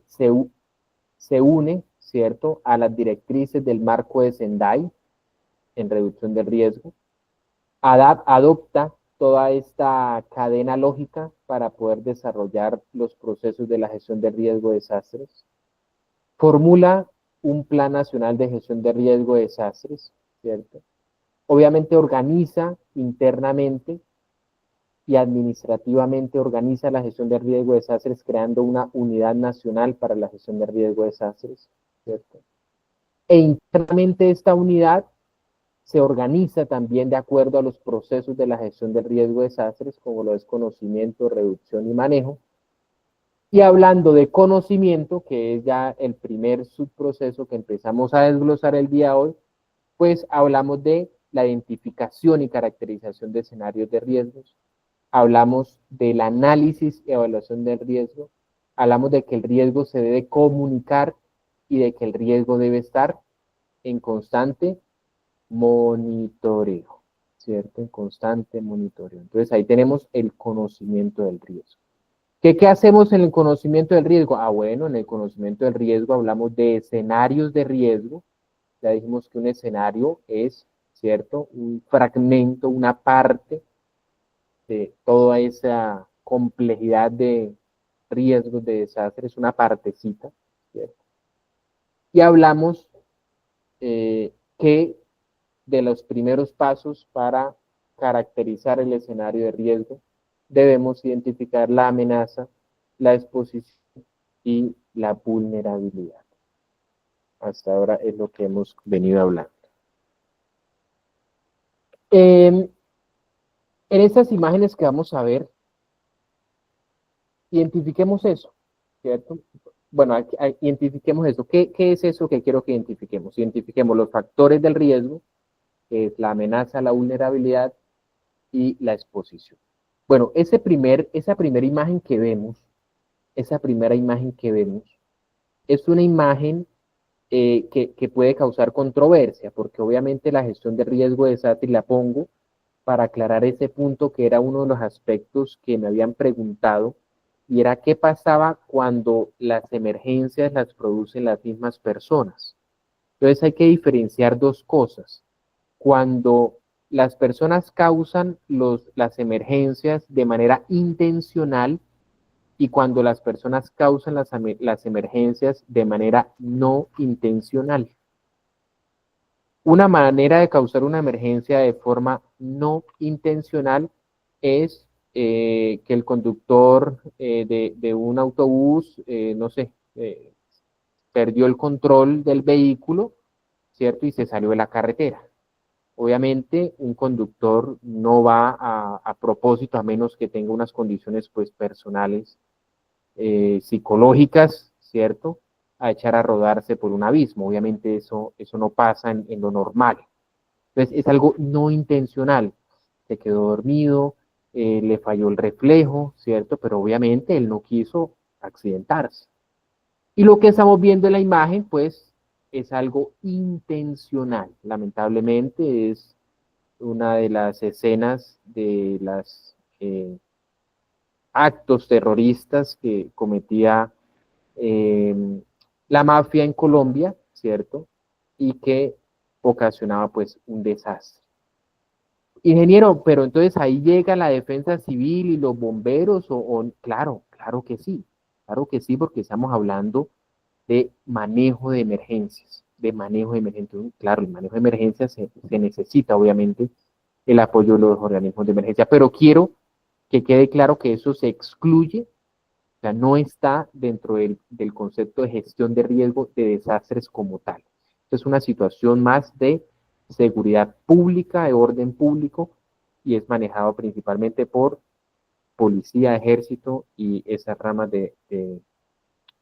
se une, ¿cierto?, a las directrices del marco de Sendai en reducción del riesgo, adopta toda esta cadena lógica para poder desarrollar los procesos de la gestión de riesgo de desastres, formula un plan nacional de gestión de riesgo de desastres, ¿cierto? Obviamente organiza internamente y administrativamente organiza la gestión de riesgo de desastres creando una unidad nacional para la gestión de riesgo de desastres, ¿cierto? E internamente esta unidad se organiza también de acuerdo a los procesos de la gestión del riesgo de desastres, como lo es conocimiento, reducción y manejo. Y hablando de conocimiento, que es ya el primer subproceso que empezamos a desglosar el día de hoy, pues hablamos de la identificación y caracterización de escenarios de riesgos, hablamos del análisis y evaluación del riesgo, hablamos de que el riesgo se debe comunicar y de que el riesgo debe estar en constante monitoreo, ¿cierto? En constante monitoreo. Entonces ahí tenemos el conocimiento del riesgo. ¿Qué hacemos en el conocimiento del riesgo? Ah, bueno, en el conocimiento del riesgo hablamos de escenarios de riesgo. Ya dijimos que un escenario es, ¿cierto?, un fragmento, una parte de toda esa complejidad de riesgos de desastres, una partecita, ¿cierto? Y hablamos que de los primeros pasos para caracterizar el escenario de riesgo, debemos identificar la amenaza, la exposición y la vulnerabilidad. Hasta ahora es lo que hemos venido hablando. En estas imágenes que vamos a ver, identifiquemos eso, ¿cierto? Bueno, identifiquemos eso. ¿Qué es eso que quiero que identifiquemos? Identifiquemos los factores del riesgo, que es la amenaza, la vulnerabilidad y la exposición. Bueno, esa primera imagen que vemos, es una imagen que puede causar controversia, porque obviamente la gestión de riesgo de desastre la pongo para aclarar ese punto que era uno de los aspectos que me habían preguntado, y era qué pasaba cuando las emergencias las producen las mismas personas. Entonces hay que diferenciar dos cosas. Cuando las personas causan las emergencias de manera intencional y cuando las personas causan las emergencias de manera no intencional. Una manera de causar una emergencia de forma no intencional es que el conductor de un autobús, no sé, perdió el control del vehículo, ¿cierto? Y se salió de la carretera. Obviamente, un conductor no va a propósito, a menos que tenga unas condiciones pues, personales, psicológicas, ¿cierto? A echar a rodarse por un abismo. Obviamente eso no pasa en lo normal. Entonces es algo no intencional. Se quedó dormido, le falló el reflejo, ¿cierto? Pero obviamente él no quiso accidentarse. Y lo que estamos viendo en la imagen, pues, es algo intencional. Lamentablemente es una de las escenas de los actos terroristas que cometía la mafia en Colombia, ¿cierto? Y que ocasionaba pues un desastre. Ingeniero, pero entonces ahí llega la defensa civil y los bomberos, claro, claro que sí, porque estamos hablando de manejo de emergencias, Claro, el manejo de emergencias se necesita, obviamente, el apoyo de los organismos de emergencia, pero quiero que quede claro que eso se excluye, o sea, no está dentro del concepto de gestión de riesgo de desastres como tal. Esto es una situación más de seguridad pública, de orden público, y es manejado principalmente por policía, ejército y esas ramas de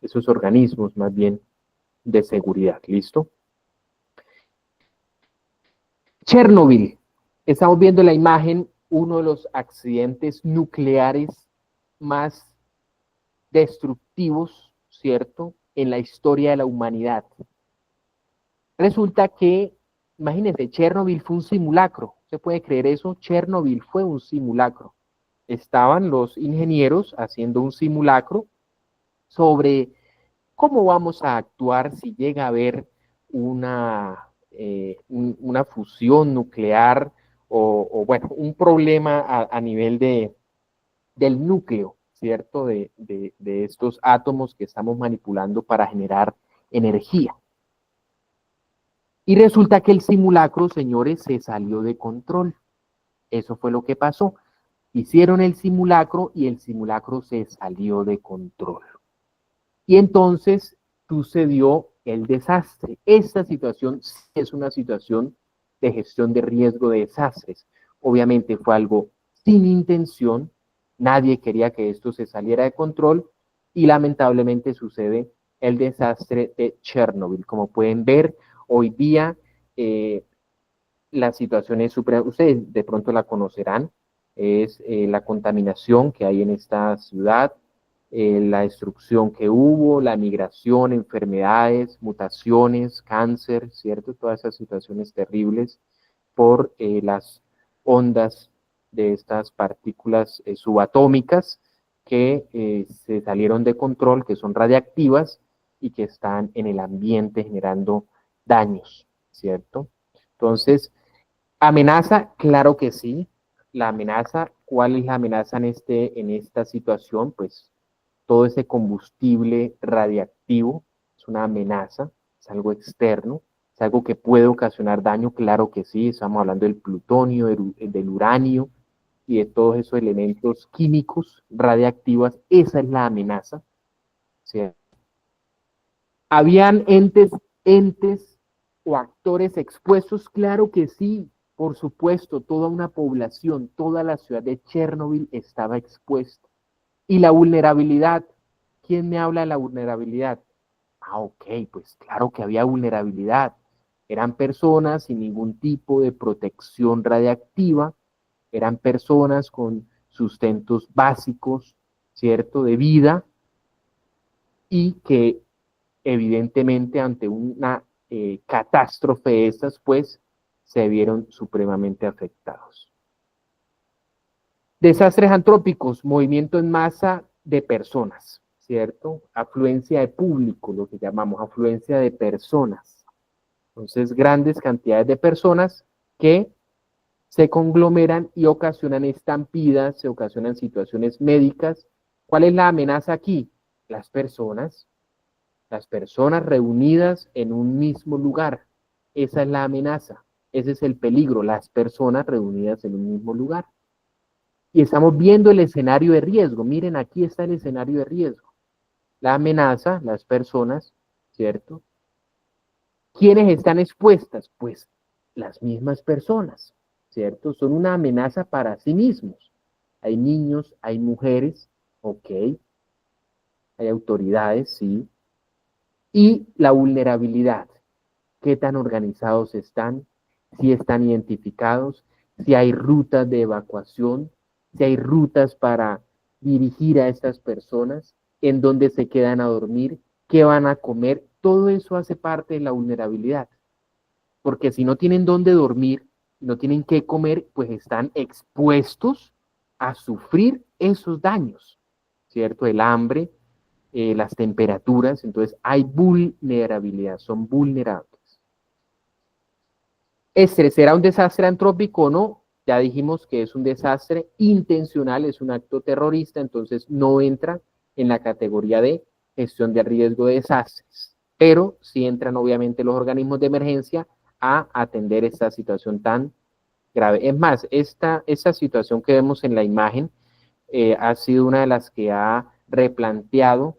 esos organismos más bien de seguridad. ¿Listo? Chernobyl. Estamos viendo la imagen, uno de los accidentes nucleares más destructivos, ¿cierto?, en la historia de la humanidad. Resulta que, imagínense, Chernobyl fue un simulacro. ¿Se puede creer eso? Chernobyl fue un simulacro. Estaban los ingenieros haciendo un simulacro sobre cómo vamos a actuar si llega a haber una fusión nuclear bueno, un problema a nivel del núcleo, ¿cierto? De estos átomos que estamos manipulando para generar energía. Y resulta que el simulacro, señores, se salió de control. Eso fue lo que pasó. Hicieron el simulacro y el simulacro se salió de control. Y entonces sucedió el desastre. Esta situación es una situación de gestión de riesgo de desastres. Obviamente fue algo sin intención, nadie quería que esto se saliera de control y lamentablemente sucede el desastre de Chernobyl. Como pueden ver, hoy día la situación es súper, ustedes de pronto la conocerán, es la contaminación que hay en esta ciudad, la destrucción que hubo, la migración, enfermedades, mutaciones, cáncer, ¿cierto? Todas esas situaciones terribles por las ondas de estas partículas subatómicas que se salieron de control, que son radiactivas y que están en el ambiente generando daños, ¿cierto? Entonces, amenaza, claro que sí. La amenaza, ¿cuál es la amenaza en esta situación? Pues todo ese combustible radiactivo es una amenaza, es algo externo, es algo que puede ocasionar daño, claro que sí, estamos hablando del plutonio, del uranio y de todos esos elementos químicos radiactivos, esa es la amenaza. ¿Sí? Habían entes entes o actores expuestos, claro que sí, por supuesto, toda una población, toda la ciudad de Chernobyl estaba expuesta. Y la vulnerabilidad, ¿quién me habla de la vulnerabilidad? Ah, ok, pues claro que había vulnerabilidad. Eran personas sin ningún tipo de protección radiactiva, eran personas con sustentos básicos, ¿cierto?, de vida, y que evidentemente ante una catástrofe de estas, pues se vieron supremamente afectados. Desastres antrópicos, movimiento en masa de personas, ¿cierto? Afluencia de público, lo que llamamos afluencia de personas. Entonces, grandes cantidades de personas que se conglomeran y ocasionan estampidas, se ocasionan situaciones médicas. ¿Cuál es la amenaza aquí? Las personas reunidas en un mismo lugar. Esa es la amenaza, ese es el peligro, las personas reunidas en un mismo lugar. Y estamos viendo el escenario de riesgo. Miren, aquí está el escenario de riesgo. La amenaza, las personas, ¿cierto? ¿Quiénes están expuestas? Pues las mismas personas, ¿cierto? Son una amenaza para sí mismos. Hay niños, hay mujeres, ok. Hay autoridades, sí. Y la vulnerabilidad. ¿Qué tan organizados están? Si están identificados, si hay rutas de evacuación, si hay rutas para dirigir a estas personas, en dónde se quedan a dormir, qué van a comer, todo eso hace parte de la vulnerabilidad. Porque si no tienen dónde dormir, no tienen qué comer, pues están expuestos a sufrir esos daños, ¿cierto? El hambre, las temperaturas, entonces hay vulnerabilidad, son vulnerables. ¿Será un desastre antrópico o no? Ya dijimos que es un desastre intencional, es un acto terrorista, entonces no entra en la categoría de gestión de riesgo de desastres, pero sí entran obviamente los organismos de emergencia a atender esta situación tan grave. Es más, esta situación que vemos en la imagen ha sido una de las que ha replanteado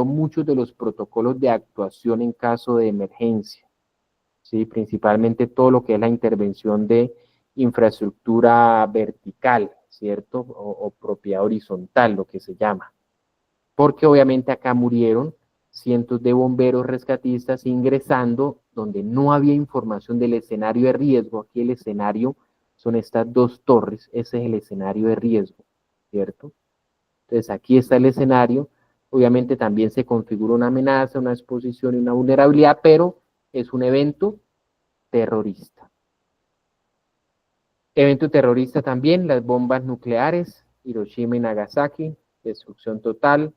muchos de los protocolos de actuación en caso de emergencia. ¿Sí? Principalmente todo lo que es la intervención de infraestructura vertical, ¿cierto? O propiedad horizontal, lo que se llama. Porque obviamente acá murieron cientos de bomberos rescatistas ingresando donde no había información del escenario de riesgo. Aquí el escenario son estas dos torres, ese es el escenario de riesgo, ¿cierto? Entonces aquí está el escenario. Obviamente también se configura una amenaza, una exposición y una vulnerabilidad, pero es un evento terrorista. Evento terrorista también, las bombas nucleares, Hiroshima y Nagasaki, destrucción total,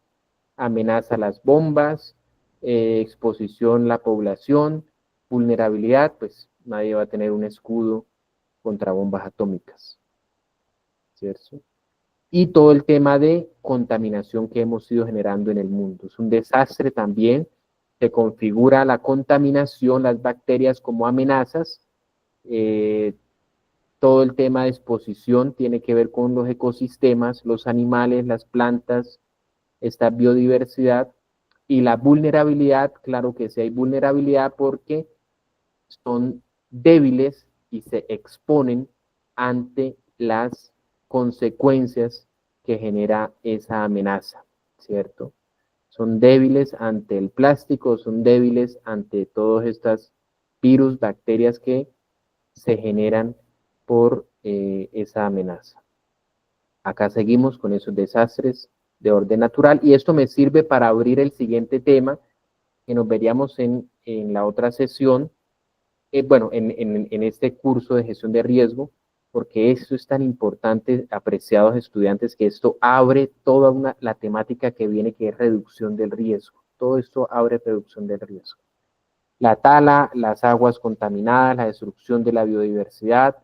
amenaza a las bombas, exposición a la población, vulnerabilidad, pues nadie va a tener un escudo contra bombas atómicas, ¿cierto? Y todo el tema de contaminación que hemos ido generando en el mundo. Es un desastre también, se configura la contaminación, las bacterias como amenazas, todo el tema de exposición tiene que ver con los ecosistemas, los animales, las plantas, esta biodiversidad y la vulnerabilidad, claro que sí hay vulnerabilidad porque son débiles y se exponen ante las consecuencias que genera esa amenaza, ¿cierto? Son débiles ante el plástico, son débiles ante todas estas virus, bacterias que se generan por esa amenaza. Acá seguimos con esos desastres de orden natural y esto me sirve para abrir el siguiente tema que nos veríamos en la otra sesión, bueno, en este curso de gestión de riesgo, porque esto es tan importante, apreciados estudiantes, que esto abre toda la temática que viene, que es reducción del riesgo. Todo esto abre reducción del riesgo. La tala, las aguas contaminadas, la destrucción de la biodiversidad,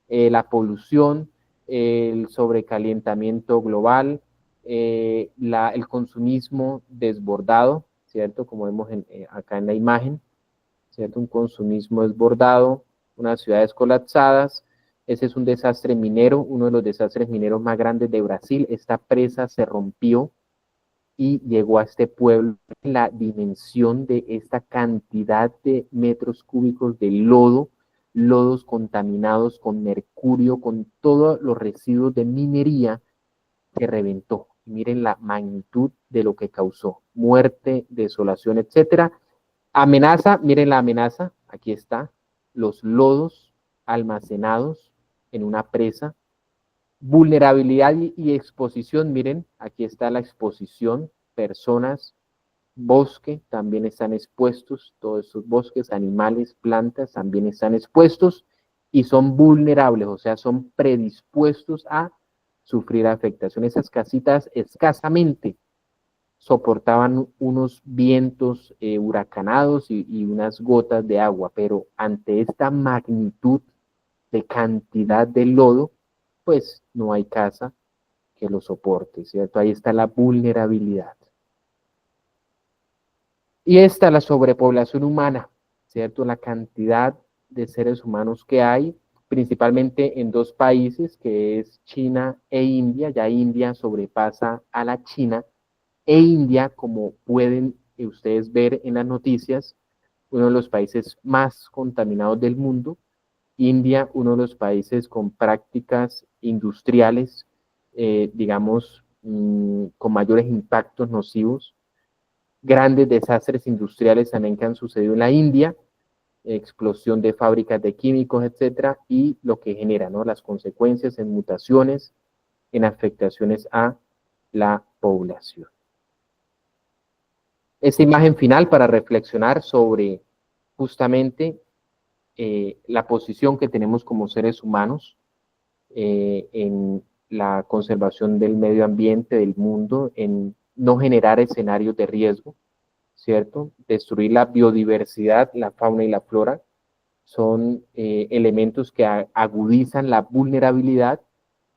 la polución, el sobrecalentamiento global, el consumismo desbordado, ¿cierto? Como vemos acá en la imagen, ¿cierto? Un consumismo desbordado, unas ciudades colapsadas. Ese es un desastre minero, uno de los desastres mineros más grandes de Brasil. Esta presa se rompió y llegó a este pueblo. La dimensión de esta cantidad de metros cúbicos de lodo, lodos contaminados con mercurio, con todos los residuos de minería que reventó. Miren la magnitud de lo que causó: muerte, desolación, etcétera. Amenaza, miren la amenaza, aquí está, los lodos almacenados en una presa. Vulnerabilidad y exposición, miren, aquí está la exposición, personas, bosque, también están expuestos, todos esos bosques, animales, plantas, también están expuestos y son vulnerables, o sea, son predispuestos a sufrir afectación. Esas casitas escasamente soportaban unos vientos huracanados y unas gotas de agua, pero ante esta magnitud de cantidad de lodo, pues no hay casa que lo soporte, ¿cierto? Ahí está la vulnerabilidad. Y está la sobrepoblación humana, ¿cierto? La cantidad de seres humanos que hay, principalmente en dos países, que es China e India. Ya India sobrepasa a la China, e India, como pueden ustedes ver en las noticias, uno de los países más contaminados del mundo. India, uno de los países con prácticas industriales, digamos, con mayores impactos nocivos. Grandes desastres industriales también que han sucedido en la India, explosión de fábricas de químicos, etcétera, y lo que genera, ¿no?, las consecuencias en mutaciones, en afectaciones a la población. Esta imagen final para reflexionar sobre justamente la posición que tenemos como seres humanos en la conservación del medio ambiente, del mundo, en no generar escenarios de riesgo, ¿cierto? Destruir la biodiversidad, la fauna y la flora son elementos que agudizan la vulnerabilidad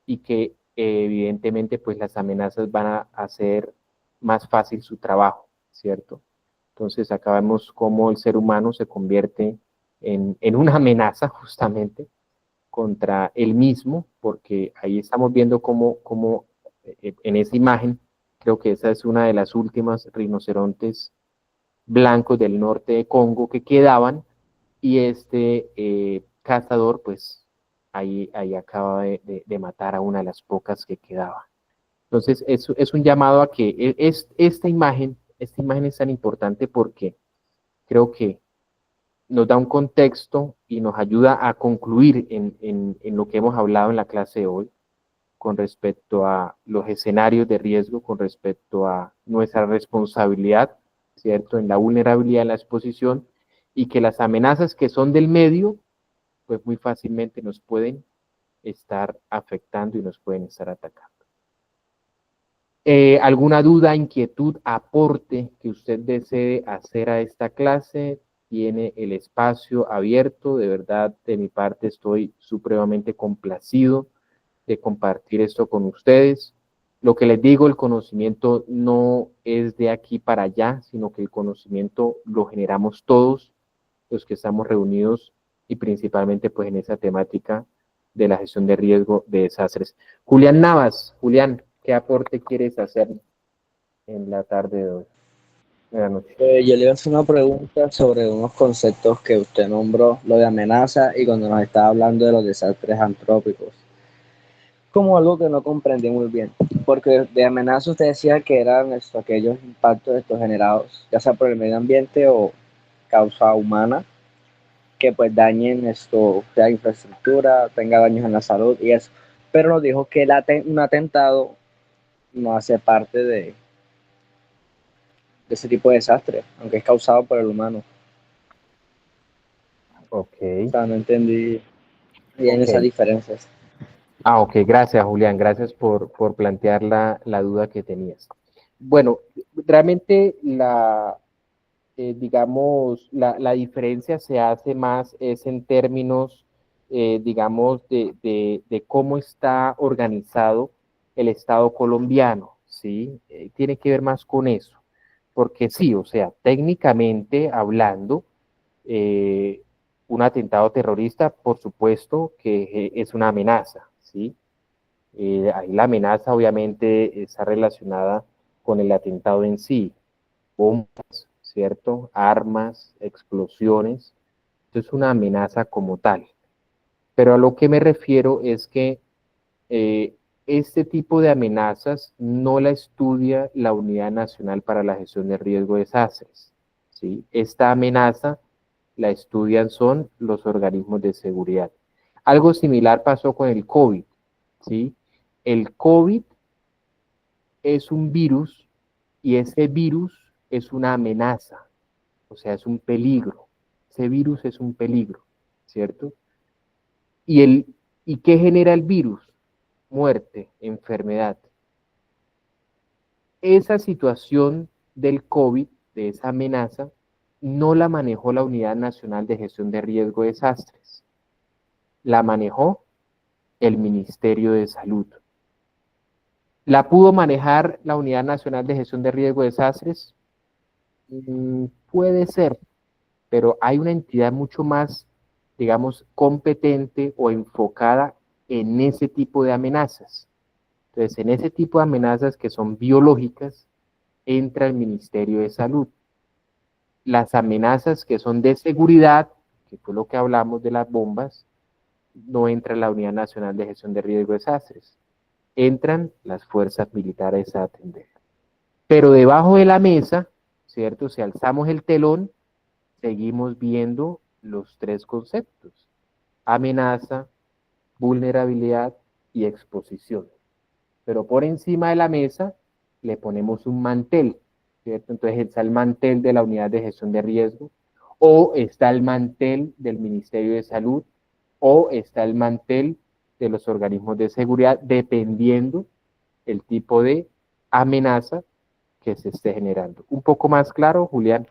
y que evidentemente pues las amenazas van a hacer más fácil su trabajo, ¿cierto? Entonces acá vemos cómo el ser humano se convierte en una amenaza justamente contra él mismo, porque ahí estamos viendo cómo en esa imagen, creo que esa es una de las últimas rinocerontes blancos del norte de Congo que quedaban, y este cazador pues ahí acaba de matar a una de las pocas que quedaba. Entonces es un llamado a que esta imagen es tan importante porque creo que nos da un contexto y nos ayuda a concluir en lo que hemos hablado en la clase de hoy con respecto a los escenarios de riesgo, con respecto a nuestra responsabilidad, ¿cierto?, en la vulnerabilidad, en la exposición, y que las amenazas que son del medio, pues muy fácilmente nos pueden estar afectando y nos pueden estar atacando. ¿Alguna duda, inquietud, aporte que usted desee hacer a esta clase? Tiene el espacio abierto. De verdad, de mi parte estoy supremamente complacido de compartir esto con ustedes. Lo que les digo, el conocimiento no es de aquí para allá, sino que el conocimiento lo generamos todos los que estamos reunidos, y principalmente pues en esa temática de la gestión de riesgo de desastres. Julián Navas, Julián, ¿qué aporte quieres hacer en la tarde de hoy? Buenas noches. Yo le iba a hacer una pregunta sobre unos conceptos que usted nombró, lo de amenaza y cuando nos estaba hablando de los desastres antrópicos. Como algo que no comprendí muy bien, porque de amenaza usted decía que eran aquellos impactos generados, ya sea por el medio ambiente o causa humana, que pues dañen la infraestructura, tenga daños en la salud y eso. Pero nos dijo que un atentado no hace parte de ese tipo de desastre, aunque es causado por el humano. Ok. O sea, no entendí bien esas diferencias. Ok, gracias Julián, gracias por plantear la duda que tenías. Bueno, realmente digamos, la diferencia se hace más es en términos, digamos, de cómo está organizado el Estado colombiano, ¿sí? Tiene que ver más con eso, porque sí, o sea, técnicamente hablando, un atentado terrorista, por supuesto que es una amenaza, ¿sí? Ahí la amenaza obviamente está relacionada con el atentado en sí, bombas, ¿cierto? Armas, explosiones. Esto es una amenaza como tal. Pero a lo que me refiero es que eh, este tipo de amenazas no la estudia la Unidad Nacional para la Gestión de Riesgo de Desastres, ¿sí? Esta amenaza la estudian son los organismos de seguridad. Algo similar pasó con el COVID, ¿sí? El COVID es un virus y ese virus es una amenaza, o sea, es un peligro. Ese virus es un peligro, ¿cierto? ¿Y qué genera el virus? Muerte, enfermedad. Esa situación del COVID, de esa amenaza, no la manejó la Unidad Nacional de Gestión de Riesgo de Desastres. La manejó el Ministerio de Salud. ¿La pudo manejar la Unidad Nacional de Gestión de Riesgo de Desastres? Puede ser, pero hay una entidad mucho más, digamos, competente o enfocada en ese tipo de amenazas. Entonces, en ese tipo de amenazas que son biológicas, entra el Ministerio de Salud. Las amenazas que son de seguridad, que fue lo que hablamos de las bombas, no entra la Unidad Nacional de Gestión de Riesgo de Desastres. Entran las fuerzas militares a atender. Pero debajo de la mesa, ¿cierto? Si alzamos el telón, seguimos viendo los tres conceptos: amenaza, vulnerabilidad y exposición. Pero por encima de la mesa le ponemos un mantel, ¿cierto? Entonces está el mantel de la Unidad de Gestión de Riesgo, o está el mantel del Ministerio de Salud, o está el mantel de los organismos de seguridad, dependiendo el tipo de amenaza que se esté generando. ¿Un poco más claro, Julián?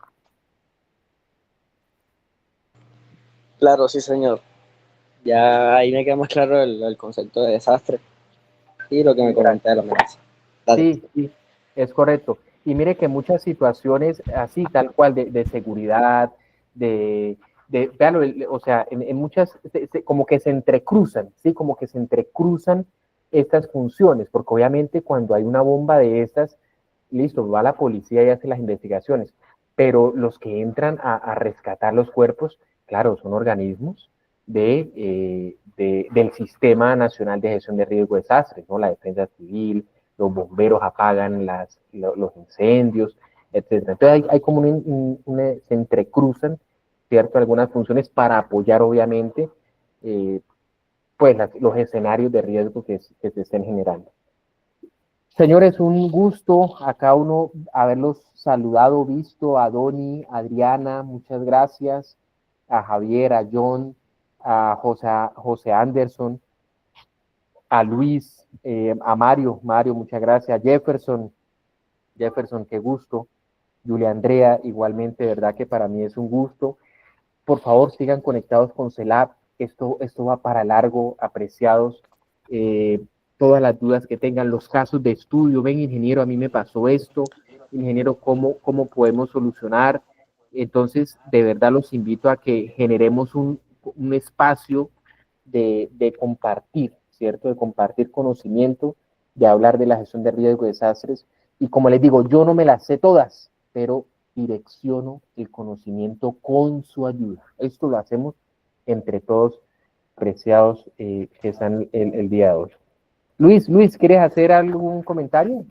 Claro, sí, señor. Ya ahí me queda más claro el concepto de desastre y lo que me comenté de la amenaza. Dale. Sí, sí, es correcto. Y mire que muchas situaciones así, tal cual, de seguridad, véalo, o sea, en muchas, como que se entrecruzan, ¿sí? Como que se entrecruzan estas funciones, porque obviamente cuando hay una bomba de estas, listo, va la policía y hace las investigaciones, pero los que entran a rescatar los cuerpos, claro, son organismos del Sistema Nacional de Gestión de Riesgo de Desastres, ¿no? La Defensa Civil, los bomberos apagan los incendios, etcétera. Entonces hay como se entrecruzan, ¿cierto? Algunas funciones para apoyar, obviamente, pues los escenarios de riesgo que se estén generando. Señores, un gusto a cada uno haberlos saludado, visto, a Doni, a Adriana, muchas gracias, a Javier, a John, a José Anderson, a Luis, a Mario, muchas gracias, a Jefferson, qué gusto, Julia Andrea, igualmente, de verdad que para mí es un gusto. Por favor, sigan conectados con CELAP, esto va para largo, apreciados. Todas las dudas que tengan, los casos de estudio, ven, ingeniero, a mí me pasó esto, ingeniero, ¿cómo podemos solucionar? Entonces, de verdad los invito a que generemos un espacio de compartir, ¿cierto? De compartir conocimiento, de hablar de la gestión de riesgo de desastres. Y como les digo, yo no me las sé todas, pero direcciono el conocimiento con su ayuda. Esto lo hacemos entre todos, preciados que están el día de hoy. Luis, ¿quieres hacer algún comentario?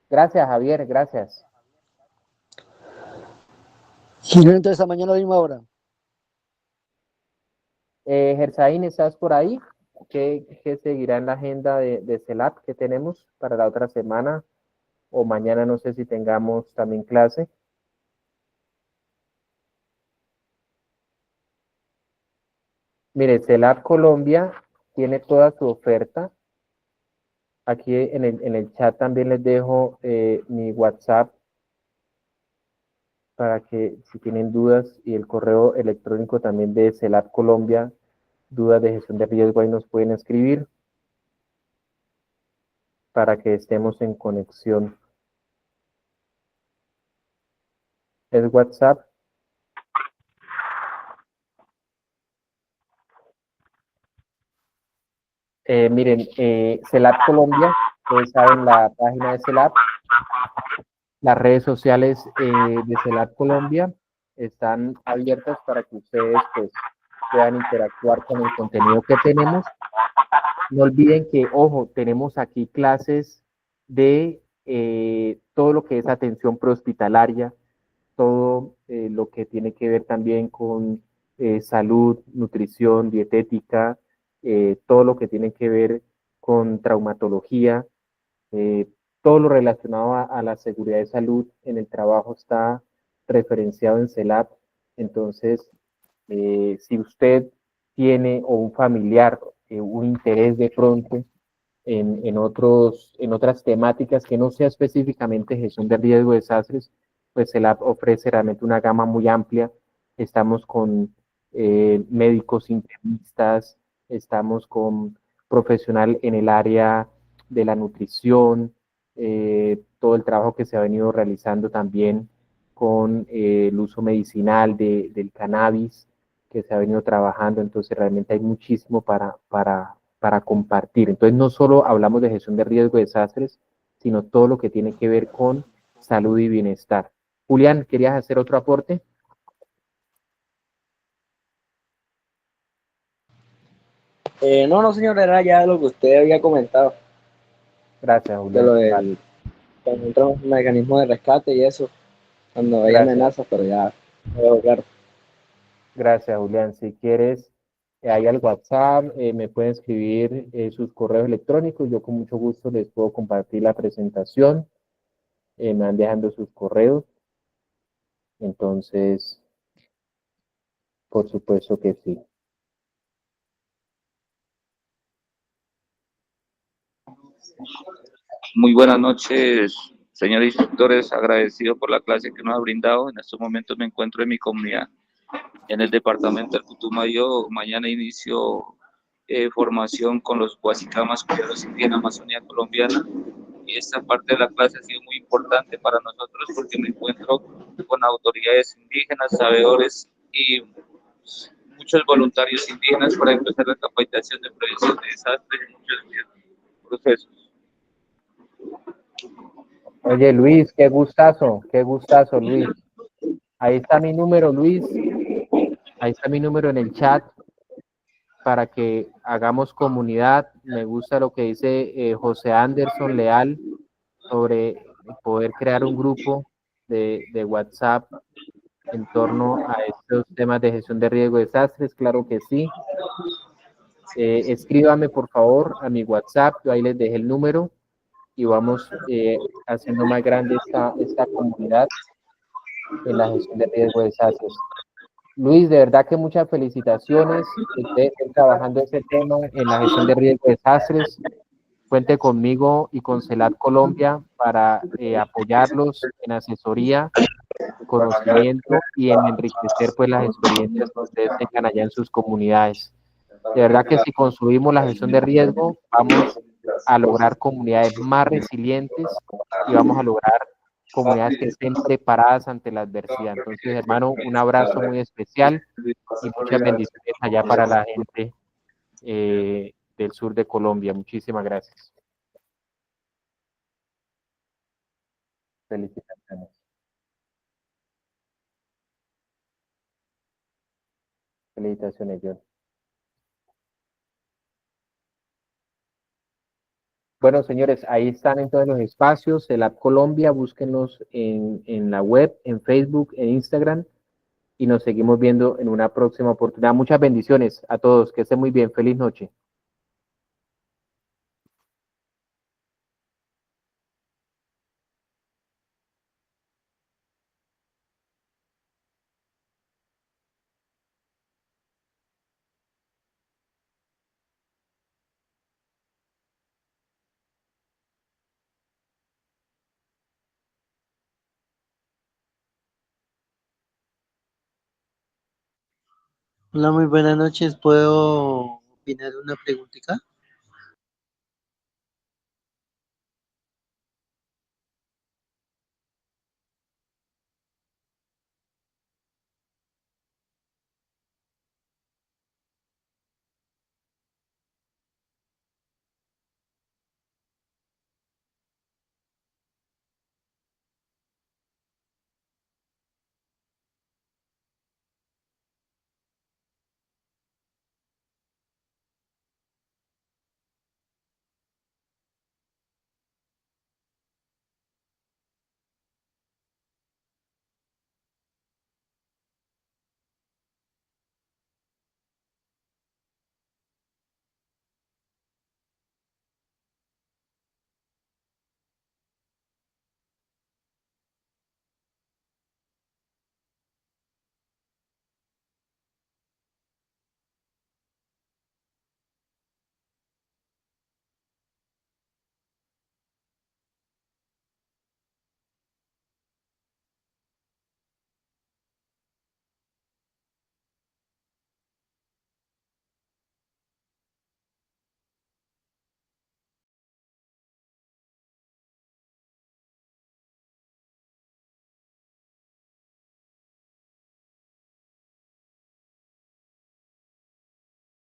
Gracias, Javier, gracias. Gerente, esta mañana a la misma hora. Gersaín, ¿estás por ahí? ¿Qué seguirá en la agenda de CELAP que tenemos para la otra semana? O mañana no sé si tengamos también clase. Mire, CELAP Colombia tiene toda su oferta. Aquí en el chat también les dejo mi WhatsApp para que si tienen dudas, y el correo electrónico también de CELAP Colombia, dudas de gestión de riesgo, ahí nos pueden escribir para que estemos en conexión. Es WhatsApp Miren, CELAP Colombia, ustedes saben la página de CELAP, las redes sociales de CELAP Colombia están abiertas para que ustedes pues, puedan interactuar con el contenido que tenemos. No olviden que, ojo, tenemos aquí clases de todo lo que es atención prehospitalaria, todo lo que tiene que ver también con salud, nutrición, dietética, todo lo que tiene que ver con traumatología, eh, todo lo relacionado a la seguridad de salud en el trabajo está referenciado en CELAP. Entonces, si usted tiene o un familiar, un interés de pronto en otras temáticas que no sea específicamente gestión de riesgo de desastres, pues CELAP ofrece realmente una gama muy amplia. Estamos con médicos internistas, estamos con profesional en el área de la nutrición, todo el trabajo que se ha venido realizando también con el uso medicinal del cannabis que se ha venido trabajando, entonces realmente hay muchísimo para compartir. Entonces no solo hablamos de gestión de riesgo de desastres, sino todo lo que tiene que ver con salud y bienestar. Julián, ¿querías hacer otro aporte? No, señor, era ya lo que usted había comentado, Gracias, de lo Julián. Vale. del cuando entra un mecanismo de rescate y eso, cuando hay Gracias, amenazas, pero ya, todo claro. gracias, Julián. Si quieres, hay al WhatsApp, me pueden escribir sus correos electrónicos. Yo con mucho gusto les puedo compartir la presentación. Me van dejando sus correos. Entonces, por supuesto que sí. Muy buenas noches, señores instructores. Agradecido por la clase que nos ha brindado. En estos momentos me encuentro en mi comunidad, en el departamento del Putumayo. Mañana inicio formación con los Guasicamas, cuidados indígenas Amazonía colombiana. Y esta parte de la clase ha sido muy importante para nosotros porque me encuentro con autoridades indígenas, sabedores y muchos voluntarios indígenas para empezar la capacitación de prevención de desastres y muchos procesos. Oye, Luis, qué gustazo, Luis. Ahí está mi número, Luis. Ahí está mi número en el chat para que hagamos comunidad. Me gusta lo que dice José Anderson Leal sobre poder crear un grupo de WhatsApp en torno a estos temas de gestión de riesgo de desastres. Claro que sí. Escríbame por favor a mi WhatsApp, yo ahí les dejé el número y vamos haciendo más grande esta comunidad en la gestión de riesgo de desastres. Luis, de verdad que muchas felicitaciones. Ustedes estén trabajando ese tema en la gestión de riesgo de desastres. Cuente conmigo y con CELAT Colombia para apoyarlos en asesoría, conocimiento y en enriquecer pues las experiencias que ustedes tengan allá en sus comunidades. De verdad que si construimos la gestión de riesgo, vamos a lograr comunidades más resilientes y vamos a lograr comunidades que estén preparadas ante la adversidad. Entonces, hermano, un abrazo muy especial y muchas bendiciones allá para la gente del sur de Colombia. Muchísimas gracias. Felicitaciones. Felicitaciones, John. Bueno, señores, ahí están en todos los espacios. El App Colombia, búsquenos en la web, en Facebook, en Instagram y nos seguimos viendo en una próxima oportunidad. Muchas bendiciones a todos. Que estén muy bien. Feliz noche. Hola, muy buenas noches. ¿Puedo opinar una preguntita?